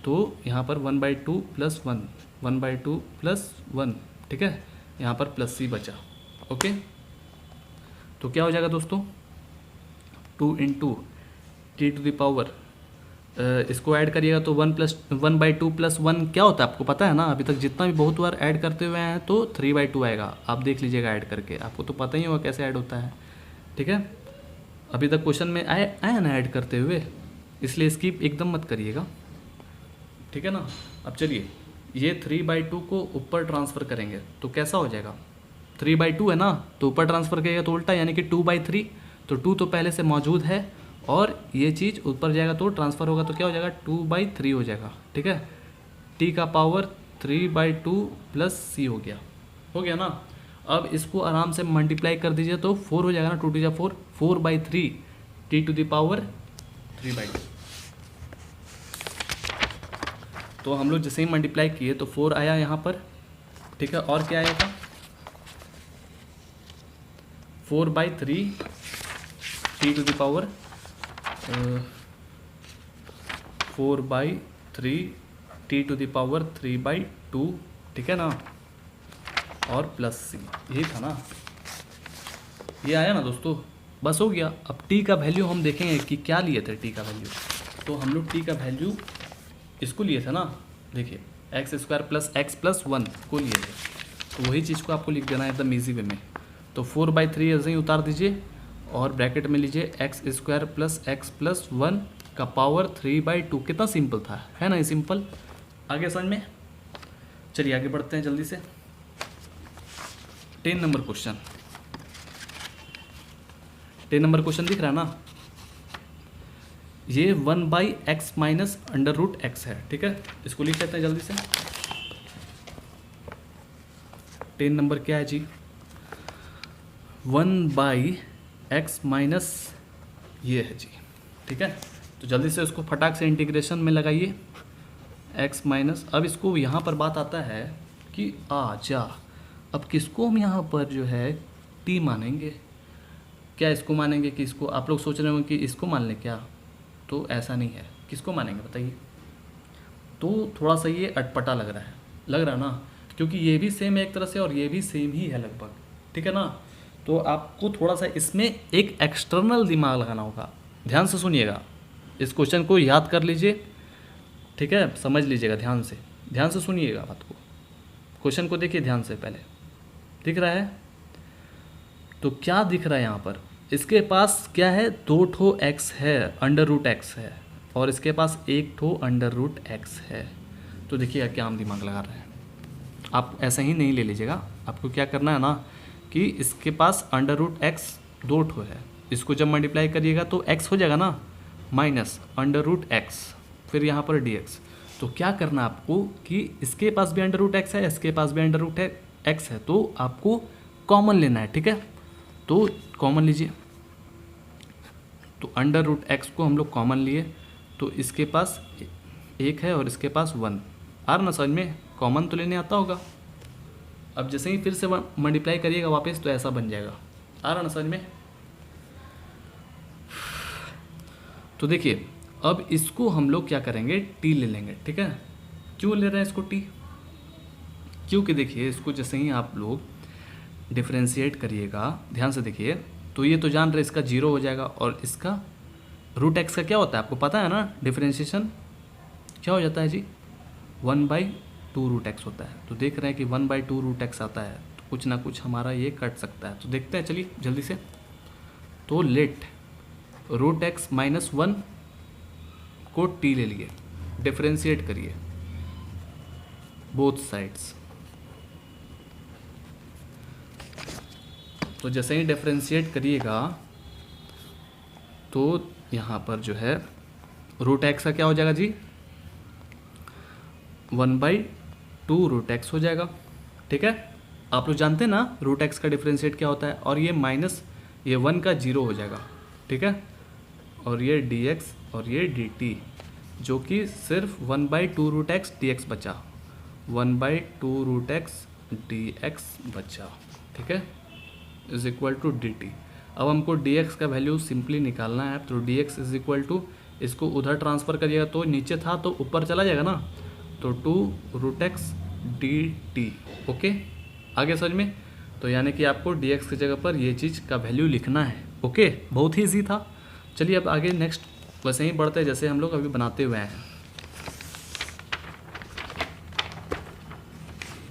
तो यहाँ पर 1/2 प्लस 1, 1/2 प्लस 1, ठीक है, यहाँ पर प्लस c बचा, ओके। तो क्या हो जाएगा दोस्तों, 2 into t to the power, इसको ऐड करिएगा तो 1/2 प्लस 1 क्या होता है आपको पता है ना, अभी तक जितना भी बहुत बार ऐड करते हुए हैं तो 3/2 आएगा, आप देख लीजिएगा ऐड करके, आपको तो पता ही होगा कैसे ऐड होता है, ठीक है। अभी तक क्वेश्चन में आया ना ऐड करते हुए, इसलिए स्किप एकदम मत करिएगा, ठीक है ना। अब चलिए ये 3/2 को ऊपर ट्रांसफ़र करेंगे तो कैसा हो जाएगा, 3/2 है ना, तो ऊपर ट्रांसफ़र करिएगा तो उल्टा, यानी कि 2/3, तो 2 तो पहले से मौजूद है और ये चीज़ ऊपर जाएगा तो ट्रांसफ़र होगा, तो क्या हो जाएगा 2/3 हो जाएगा, ठीक है। t का पावर 3/2 प्लस c हो गया ना। अब इसको आराम से मल्टीप्लाई कर दीजिए तो 4 हो जाएगा ना, 2 2 जा 4, 4/3 t टू द पावर 3/2। तो हम लोग जैसे ही मल्टीप्लाई किए तो 4 आया यहाँ पर, ठीक है, और क्या आएगा 4/3 t to the power 4/3 t to the power 3/2, ठीक है ना, और प्लस c, यही था ना, ये आया ना दोस्तों, बस हो गया। अब t का वैल्यू हम देखेंगे कि क्या लिए थे t का वैल्यू, तो हम लोग t का वैल्यू इसको लिए थे ना, देखिए x square plus x plus 1 को लिए थे, तो वही चीज़ को आपको लिख देना है एकदम ईजी वे में। तो 4/3 ऐसे ही उतार दीजिए और ब्रैकेट में लीजिए x square plus x plus 1 का पावर 3/2, कितना सिंपल था, है ना, ये सिंपल। आगे समझ में, चलिए आगे बढ़ते हैं जल्दी से। 10 नंबर क्वेश्चन, 10 नंबर क्वेश्चन दिख रहा है ना, ये 1/x minus under root x है, ठीक है, इसको लिख लेते हैं जल्दी से। 10 नंबर क्या है जी, 1/x माइनस ये है जी, ठीक है। तो जल्दी से उसको फटाक से इंटीग्रेशन में लगाइए, x माइनस, अब इसको यहाँ पर बात आता है कि अब किसको हम यहाँ पर जो है t मानेंगे, क्या इसको मानेंगे कि इसको, आप लोग सोच रहे होंगे कि इसको मान लें क्या, तो ऐसा नहीं है, किसको मानेंगे बताइए। तो थोड़ा सा ये अटपटा लग रहा है ना, क्योंकि ये भी सेम है एक तरह से और ये भी सेम ही है लगभग, ठीक है ना। तो आपको थोड़ा सा इसमें एक एक्सटर्नल दिमाग लगाना होगा। ध्यान से सुनिएगा, इस क्वेश्चन को याद कर लीजिए, ठीक है, समझ लीजिएगा, ध्यान से सुनिएगा बात को। क्वेश्चन को देखिए ध्यान से, पहले दिख रहा है, तो क्या दिख रहा है यहाँ पर, इसके पास क्या है, 2 ठो x है, अंडर रूट x है, और इसके पास 1 ठो अंडर रूट x है। तो देखिएगा क्या हम दिमाग लगा रहे हैं। आप ऐसा ही नहीं ले लीजिएगा, आपको क्या करना है ना कि इसके पास अंडर रूट x 2 ठो है, इसको जब मल्टीप्लाई करिएगा तो x हो जाएगा ना, माइनस अंडर रूट x, फिर यहाँ पर dx। तो क्या करना है आपको कि इसके पास भी अंडर रूट x है, इसके पास भी अंडर रूट x है, तो आपको कॉमन लेना है, ठीक है। तो कॉमन लीजिए, तो अंडर रूट x को हम लोग कॉमन लिए, तो इसके पास 1 है और इसके पास 1। आ रहा ना समझ में, कॉमन तो लेने आता होगा। अब जैसे ही फिर से मल्टीप्लाई करिएगा वापस, तो ऐसा बन जाएगा। आ रहा ना समझ में। तो देखिए अब इसको हम लोग क्या करेंगे, टी ले लेंगे, ठीक है। क्यों ले रहे हैं इसको टी, क्योंकि देखिए इसको जैसे ही आप लोग डिफ्रेंशिएट करिएगा, ध्यान से देखिए, तो ये तो जान रहे इसका 0 हो जाएगा, और इसका रूट एक्स का क्या होता है आपको पता है ना, डिफ्रेंशिएशन क्या हो जाता है जी, 1/2 रूट एक्स होता है। तो देख रहे हैं कि 1/2 रूट एक्स आता है, तो कुछ ना कुछ हमारा ये कट सकता है। तो देखते हैं, चलिए जल्दी से। तो लेट रूट एक्स माइनस 1 को टी ले लिए, डिफ्रेंशिएट करिए बोथ साइड्स। तो जैसे ही डिफ्रेंशिएट करिएगा तो यहाँ पर जो है रूट एक्स का क्या हो जाएगा जी, 1/2 रूट एक्स हो जाएगा, ठीक है। आप लोग जानते हैं ना रूट एक्स का डिफ्रेंशिएट क्या होता है, और ये माइनस ये 1 का 0 हो जाएगा, ठीक है, और ये dx और ये dt, जो कि सिर्फ 1/2 रूट एक्स dx बचा, 1/2 रूट एक्स dx बचा, ठीक है, इज इक्वल टू dt। अब हमको dx का वैल्यू सिंपली निकालना है, तो dx इज इक्वल टू, इसको उधर ट्रांसफ़र करिएगा तो नीचे था तो ऊपर चला जाएगा ना, तो 2 रूट एक्स dt। ओके, आगे समझ में। तो यानी कि आपको dx की जगह पर ये चीज़ का वैल्यू लिखना है। ओके, बहुत ही ईजी था। चलिए अब आगे नेक्स्ट वैसे ही बढ़ते हैं जैसे हम लोग अभी बनाते हुए हैं।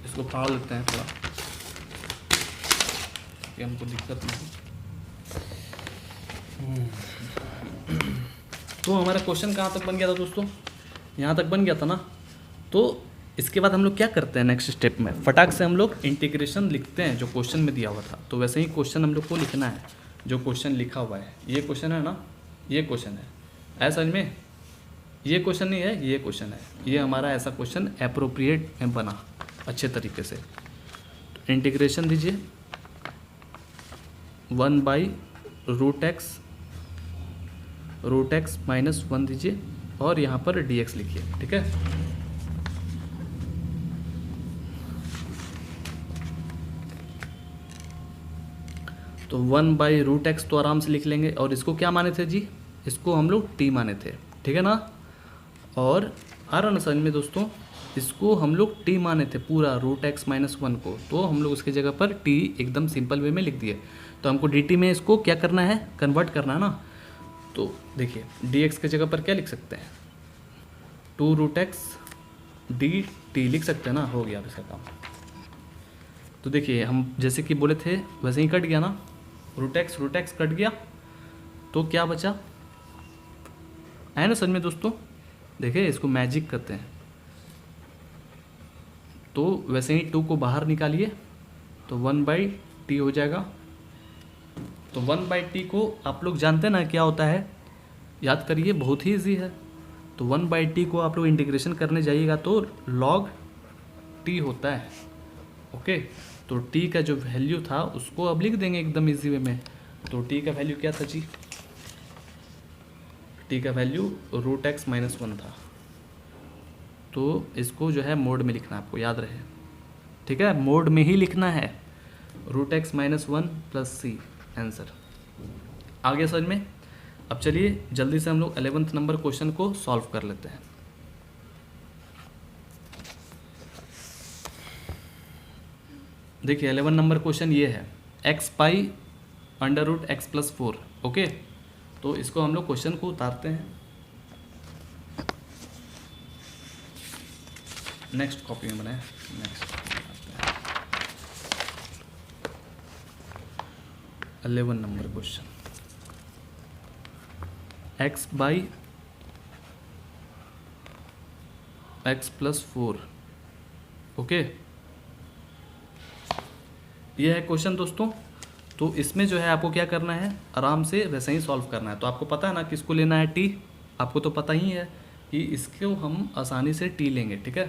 इसको फाड़ लेते हैं थोड़ा, कि हमको दिक्कत नहीं। तो हमारा क्वेश्चन कहाँ तक बन गया था दोस्तों, यहाँ तक बन गया था ना। तो इसके बाद हम लोग क्या करते हैं नेक्स्ट स्टेप में, फटाक से हम लोग इंटीग्रेशन लिखते हैं जो क्वेश्चन में दिया हुआ था। तो वैसे ही क्वेश्चन हम लोग को लिखना है जो क्वेश्चन लिखा हुआ है। ये क्वेश्चन है ना, ये क्वेश्चन है, ऐसा समझ में, ये क्वेश्चन नहीं है, ये क्वेश्चन है। ये हमारा ऐसा क्वेश्चन एप्रोप्रिएट में बना अच्छे तरीके से। तो इंटीग्रेशन दीजिए 1/√x माइनस 1 दीजिए, और यहाँ पर dx लिखिए, ठीक है। तो 1/√x तो आराम से लिख लेंगे, और इसको क्या माने थे जी, इसको हम लोग t माने थे, ठीक है ना। और आ रहा ना समझ में दोस्तों, इसको हम लोग t माने थे पूरा √x माइनस 1 को, तो हम लोग उसकी जगह पर t एकदम सिंपल वे में लिख दिए। तो हमको dt में इसको क्या करना है, कन्वर्ट करना है ना। तो देखिए dx की जगह पर क्या लिख सकते हैं, 2√x dt लिख सकते हैं ना, हो गया इसका काम। तो देखिए हम जैसे कि बोले थे वैसे ही कट गया ना, √x कट गया, तो क्या बचा है ना समझ में दोस्तों। देखिए इसको मैजिक करते हैं, तो वैसे ही 2 को बाहर निकालिए, तो 1/t हो जाएगा। तो 1/t को आप लोग जानते हैं ना क्या होता है, याद करिए, बहुत ही ईजी है। तो 1/t को आप लोग इंटीग्रेशन करने जाइएगा तो log t होता है। ओके, तो t का जो वैल्यू था उसको अब लिख देंगे एकदम इजी वे में। तो t का वैल्यू क्या था जी, t का वैल्यू √x माइनस 1 था। तो इसको जो है मोड में लिखना है, आपको याद रहे, ठीक है, मोड में ही लिखना है, √x minus 1 plus c answer. आगे समझ में। अब चलिए जल्दी से हम लोग 11th नंबर क्वेश्चन को सॉल्व कर लेते हैं। देखिए 11 नंबर क्वेश्चन ये है x pi under root x plus 4। Okay, तो इसको हम लोग क्वेश्चन को उतारते हैं नेक्स्ट कॉपी में बनाए। Next 11 number question x by x plus 4। Okay, ये है क्वेश्चन दोस्तों। तो इसमें जो है आपको क्या करना है, आराम से वैसे ही सॉल्व करना है। तो आपको पता है ना किसको लेना है, टी। आपको तो पता ही है कि इसको हम आसानी से टी लेंगे, ठीक है।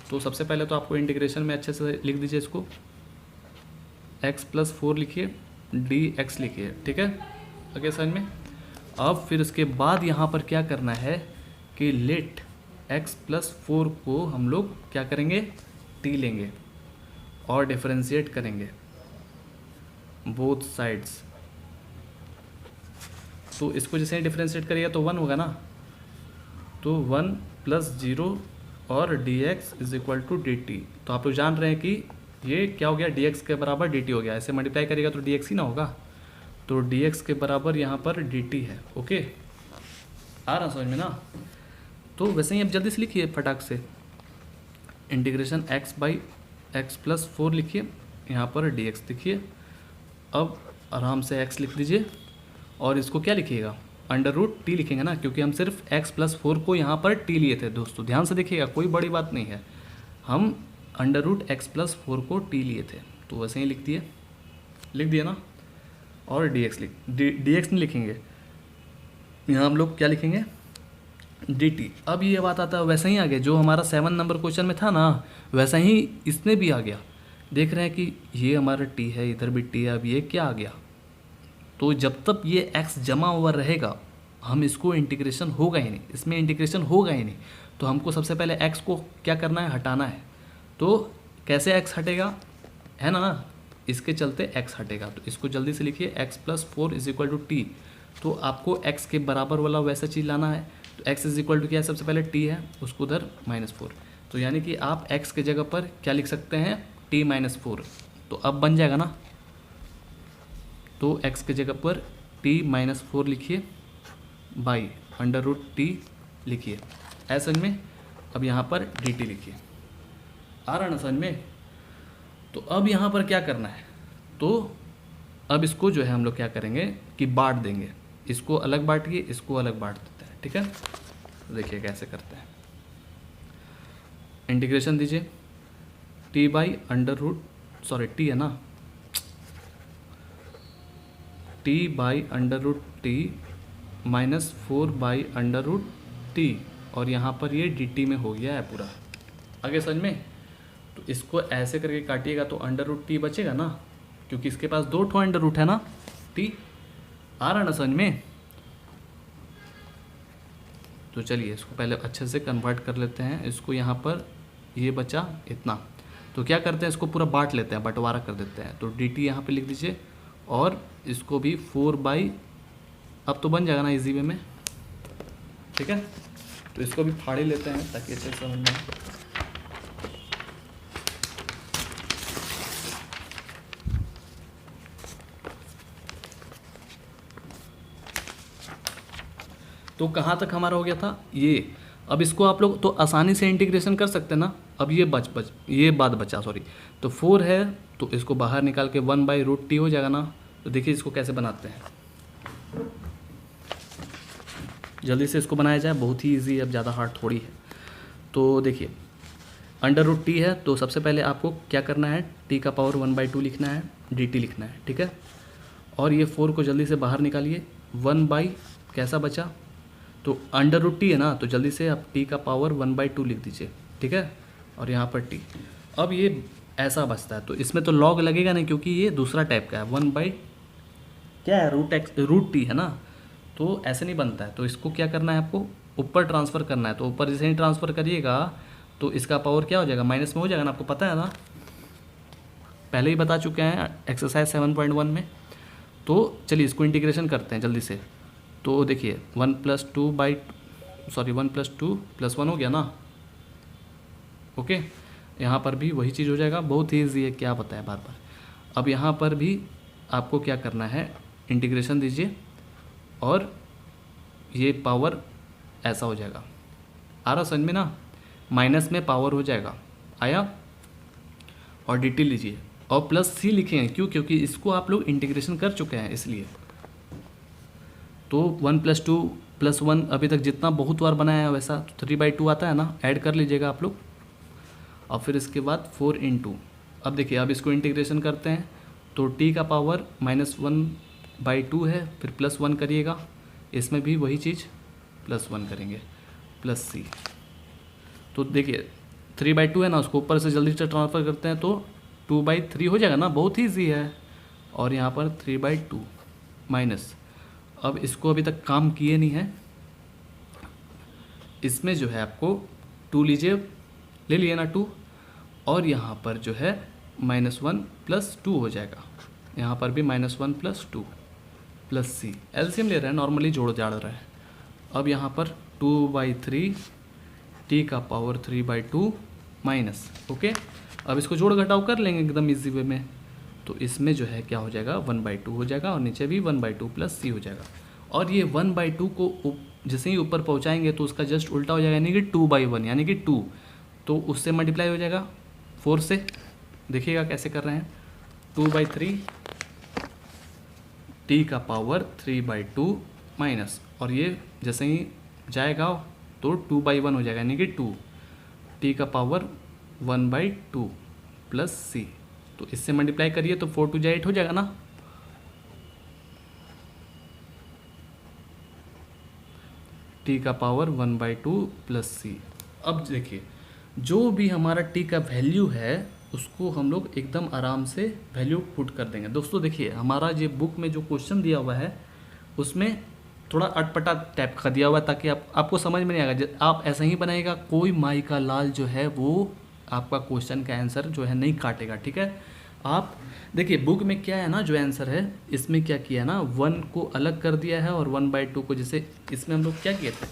तो सबसे पहले तो आपको इंटीग्रेशन में अच्छे से लिख दीजिए इसको, x प्लस 4 लिखिए, डी एक्स लिखिए, ठीक है। ओके समझ में। अब फिर उसके बाद यहाँ पर क्या करना है कि लेट x प्लस 4 को हम लोग क्या करेंगे, टी लेंगे और डिफरेंशिएट करेंगे बोथ साइड्स। तो इसको जैसे ही डिफरेंशिएट करिएगा तो 1 होगा ना, तो 1 प्लस 0 और dx is equal to dt। तो आप लोग जान रहे हैं कि ये क्या हो गया, dx के बराबर dt हो गया। ऐसे मल्टीप्लाई करिएगा तो dx ही ना होगा, तो dx के बराबर यहाँ पर dt है। ओके, आ रहा समझ में ना। तो वैसे ही अब जल्दी से लिखिए फटाक से, integration x by x plus 4 लिखिए, यहाँ पर dx लिखिए। अब आराम से x लिख दीजिए और इसको क्या लिखिएगा, अंडर रूट टी लिखेंगे ना, क्योंकि हम सिर्फ x प्लस 4 को यहाँ पर टी लिए थे दोस्तों। ध्यान से देखिएगा, कोई बड़ी बात नहीं है, हम अंडर रूट एक्स प्लस 4 को टी लिए थे। तो वैसे ही लिख दिए ना। और dx dx नहीं लिखेंगे, यहाँ हम लोग क्या लिखेंगे, dt। अब ये बात आता है वैसा ही आ गया जो हमारा 7 नंबर क्वेश्चन में था ना, वैसा ही इसमें भी आ गया। देख रहे हैं कि ये हमारा t है, इधर भी t है। अब ये क्या आ गया, तो जब तक ये x जमा हुआ रहेगा हम इसको इंटीग्रेशन होगा ही नहीं, इसमें इंटीग्रेशन होगा ही नहीं। तो हमको सबसे पहले x को क्या करना है, हटाना है। तो कैसे x हटेगा, है ना, इसके चलते x हटेगा। तो इसको जल्दी से लिखिए, x plus 4 is equal to t. तो आपको x के बराबर वाला वैसा चीज़ लाना है। तो x इज इक्वल टू क्या है, सबसे पहले t है, उसको उधर -4। तो यानी कि आप x के जगह पर क्या लिख सकते हैं, t माइनस 4। तो अब बन जाएगा ना, तो x के जगह पर t माइनस 4 लिखिए बाई अंडर रूट टी लिखिए, ऐसा में। अब यहाँ पर dt लिखिए, आ रहा ना समझ में। तो अब यहाँ पर क्या करना है, तो अब इसको जो है हम लोग क्या करेंगे कि बांट देंगे, इसको अलग बांटिए, इसको अलग बांट देते हैं, ठीक है। तो देखिए कैसे करते हैं, इंटीग्रेशन दीजिए, t by under root, sorry t है ना, t by under root t minus 4 by under root t, और यहाँ पर ये डी टी में हो गया है पूरा। आगे समझ में। तो इसको ऐसे करके काटिएगा तो अंडर रूट टी बचेगा ना, क्योंकि इसके पास 2 ठो अंडर रूट है ना, टी। आ रहा ना समझ में। तो चलिए इसको पहले अच्छे से कन्वर्ट कर लेते हैं। इसको यहाँ पर ये बचा इतना, तो क्या करते हैं, इसको पूरा बांट लेते हैं, बंटवारा कर देते हैं। तो डी टी यहाँ पर लिख दीजिए और इसको भी 4 बाई, अब तो बन जाएगा ना इजी वे में, ठीक है। तो इसको भी फाड़ी लेते हैं ताकि अच्छे से समझ में आए। तो कहाँ तक हमारा हो गया था ये। अब इसको आप लोग तो आसानी से इंटीग्रेशन कर सकते हैं ना। अब ये ये बात बचा, सॉरी। तो 4 है तो इसको बाहर निकाल के 1 बाई रूट टी हो जाएगा ना। तो देखिए इसको कैसे बनाते हैं, जल्दी से इसको बनाया जाए, बहुत ही ईजी है, अब ज़्यादा हार्ड थोड़ी है। तो देखिए अंडर रूट टी है, तो सबसे पहले आपको क्या करना है, टी का पावर 1/2 लिखना है, डी टी लिखना है, ठीक है। और ये 4 को जल्दी से बाहर निकालिए, 1 बाई कैसा बचा, तो अंडर रूट टी है ना, तो जल्दी से आप टी का पावर 1/2 लिख दीजिए, ठीक है। और यहाँ पर टी, अब ये ऐसा बचता है। तो इसमें तो लॉग लगेगा नहीं क्योंकि ये दूसरा टाइप का है, 1 बाई क्या है, रूट टी है ना, तो ऐसे नहीं बनता है। तो इसको क्या करना है, आपको ऊपर ट्रांसफ़र करना है। तो ऊपर जैसे ही ट्रांसफ़र करिएगा तो इसका पावर क्या हो जाएगा, माइनस में हो जाएगा ना, आपको पता है ना, पहले ही बता चुके हैं एक्सरसाइज 7.1 में। तो चलिए इसको इंटीग्रेशन करते हैं जल्दी से। तो देखिए 1 + 2 + 1 + 2 + 1 हो गया ना, ओके। यहाँ पर भी वही चीज़ हो जाएगा, बहुत ही ईजी है, क्या बताएं बार बार। अब यहाँ पर भी आपको क्या करना है, इंटीग्रेशन दीजिए और ये पावर ऐसा हो जाएगा, आ रहा समझ में ना, माइनस में पावर हो जाएगा, आया। और dt लीजिए और प्लस सी लिखेंगे, क्यों, क्योंकि इसको आप लोग इंटीग्रेशन कर चुके हैं इसलिए। तो 1 + 2 + 1 अभी तक जितना बहुत बार बनाया है वैसा 3/2 आता है ना, ऐड कर लीजिएगा आप लोग। और फिर इसके बाद 4 × अब देखिए, अब इसको इंटीग्रेशन करते हैं तो t का पावर -1/2 है, फिर +1 करिएगा, इसमें भी वही चीज़ +1 करेंगे, प्लस सी। तो देखिए 3/2 है ना, उसको ऊपर से जल्दी से ट्रांसफ़र करते हैं तो 2/3 हो जाएगा ना, बहुत ही ईजी है। और यहाँ पर 3/2 माइनस, अब इसको अभी तक काम किए नहीं है, इसमें जो है आपको 2 लीजिए, ले लिए ना 2, और यहाँ पर जो है -1 + 2 हो जाएगा, यहाँ पर भी -1 + 2 प्लस सी, एलसीएम ले रहे हैं, नॉर्मली जोड़ जाड़ रहा है। अब यहाँ पर 2/3 t का पावर 3/2 माइनस, ओके। अब इसको जोड़ घटाव कर लेंगे एकदम इजी वे में, तो इसमें जो है क्या हो जाएगा, 1/2 हो जाएगा और नीचे भी 1/2 + c हो जाएगा। और ये 1/2 को जैसे ही ऊपर पहुंचाएंगे तो उसका जस्ट उल्टा हो जाएगा, यानी कि 2/1 यानी कि 2, तो उससे मल्टीप्लाई हो जाएगा 4 से। देखिएगा कैसे कर रहे हैं, 2/3 t का पावर 3/2 माइनस, और ये जैसे ही जाएगा तो 2/1 हो जाएगा, यानी कि 2, t का पावर 1/2 + c, तो इससे मल्टीप्लाई करिए तो 4 × 2 = 8 हो जाएगा ना। t का पावर 1/2 + c। अब देखिए, जो भी हमारा t का वैल्यू है उसको हम लोग एकदम आराम से वैल्यू पुट कर देंगे। दोस्तों देखिए, हमारा ये बुक में जो क्वेश्चन दिया हुआ है उसमें थोड़ा अटपटा टाइप का दिया हुआ है, ताकि आपको समझ में नहीं आएगा। आप ऐसा ही बनाएगा, कोई माई का लाल जो है वो आपका क्वेश्चन का आंसर जो है नहीं काटेगा, ठीक है। आप देखिए बुक में क्या है ना, जो आंसर है इसमें क्या किया ना, 1 को अलग कर दिया है और 1/2 को, जैसे इसमें हम लोग क्या किए थे,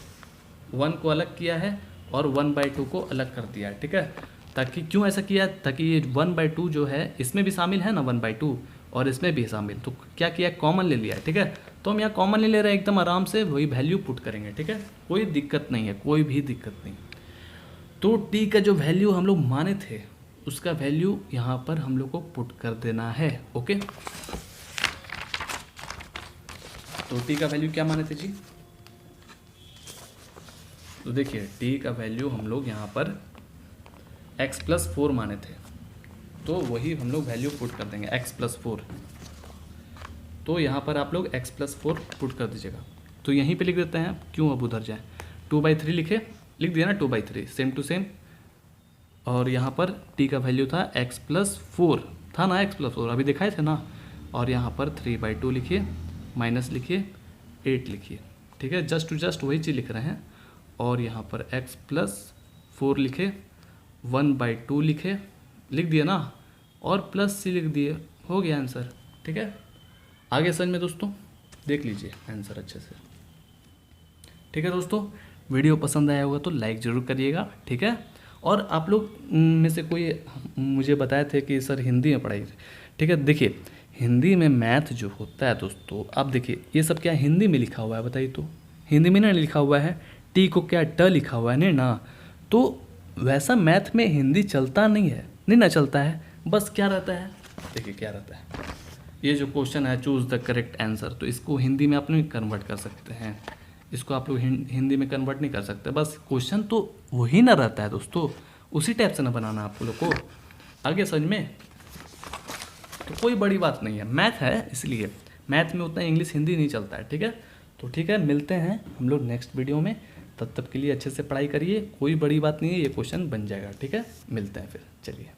1 को अलग किया है और 1/2 को अलग कर दिया है, ठीक है। ताकि क्यों ऐसा किया, ताकि ये 1/2 जो है इसमें भी शामिल है ना 1/2, और इसमें भी शामिल, तो क्या किया, कॉमन ले लिया है, ठीक है। तो हम यहाँ कॉमन ले रहे हैं, एकदम आराम से वही वैल्यू पुट करेंगे, ठीक है, कोई दिक्कत नहीं है, कोई भी दिक्कत नहीं। तो t का जो वैल्यू हम लोग माने थे उसका वैल्यू यहाँ पर हम लोग को पुट कर देना है, ओके। तो t का वैल्यू क्या माने थे जी, तो देखिए t का वैल्यू हम लोग यहाँ पर x + 4 माने थे, तो वही हम लोग वैल्यू पुट कर देंगे x + 4। तो यहाँ पर आप लोग x + 4 पुट कर दीजिएगा, तो यहीं पे लिख देते हैं, क्यों अब उधर जाए, 2/3 लिख दिया ना, 2/3 सेम टू सेम। और यहाँ पर t का वैल्यू था x + 4 था ना, x + 4 अभी दिखाए थे ना, और यहाँ पर 3/2 लिखिए, माइनस लिखिए, 8 लिखिए, ठीक है, जस्ट टू जस्ट वही चीज़ लिख रहे हैं। और यहाँ पर x + 4 लिखे, 1/2 लिखे, लिख दिया ना, और +c लिख दिए, हो गया आंसर, ठीक है। आगे समझ में दोस्तों, देख लीजिए आंसर अच्छे से, ठीक है। दोस्तों वीडियो पसंद आया होगा तो लाइक ज़रूर करिएगा, ठीक है। और आप लोग में से कोई मुझे बताए थे कि सर हिंदी में पढ़ाइए, ठीक है। देखिए हिंदी में मैथ जो होता है दोस्तों, आप देखिए ये सब क्या हिंदी में लिखा हुआ है, बताइए तो, हिंदी में ना लिखा हुआ है, टी को क्या ट लिखा हुआ है नहीं ना, तो वैसा मैथ में हिंदी चलता नहीं है, नहीं ना चलता है, बस क्या रहता है, देखिए क्या रहता है, ये जो क्वेश्चन है चूज़ द करेक्ट आंसर, तो इसको हिंदी में आप नहीं कन्वर्ट कर सकते हैं, इसको आप लोग हिंदी में कन्वर्ट नहीं कर सकते, बस क्वेश्चन तो वही ना रहता है दोस्तों, उसी टाइप से ना बनाना आप लोग को, आगे समझ में। तो कोई बड़ी बात नहीं है, मैथ है इसलिए, मैथ में उतना इंग्लिश हिंदी नहीं चलता है, ठीक है। तो ठीक है, मिलते हैं हम लोग नेक्स्ट वीडियो में, तब तक के लिए अच्छे से पढ़ाई करिए, कोई बड़ी बात नहीं है, ये क्वेश्चन बन जाएगा, ठीक है, मिलते हैं फिर, चलिए।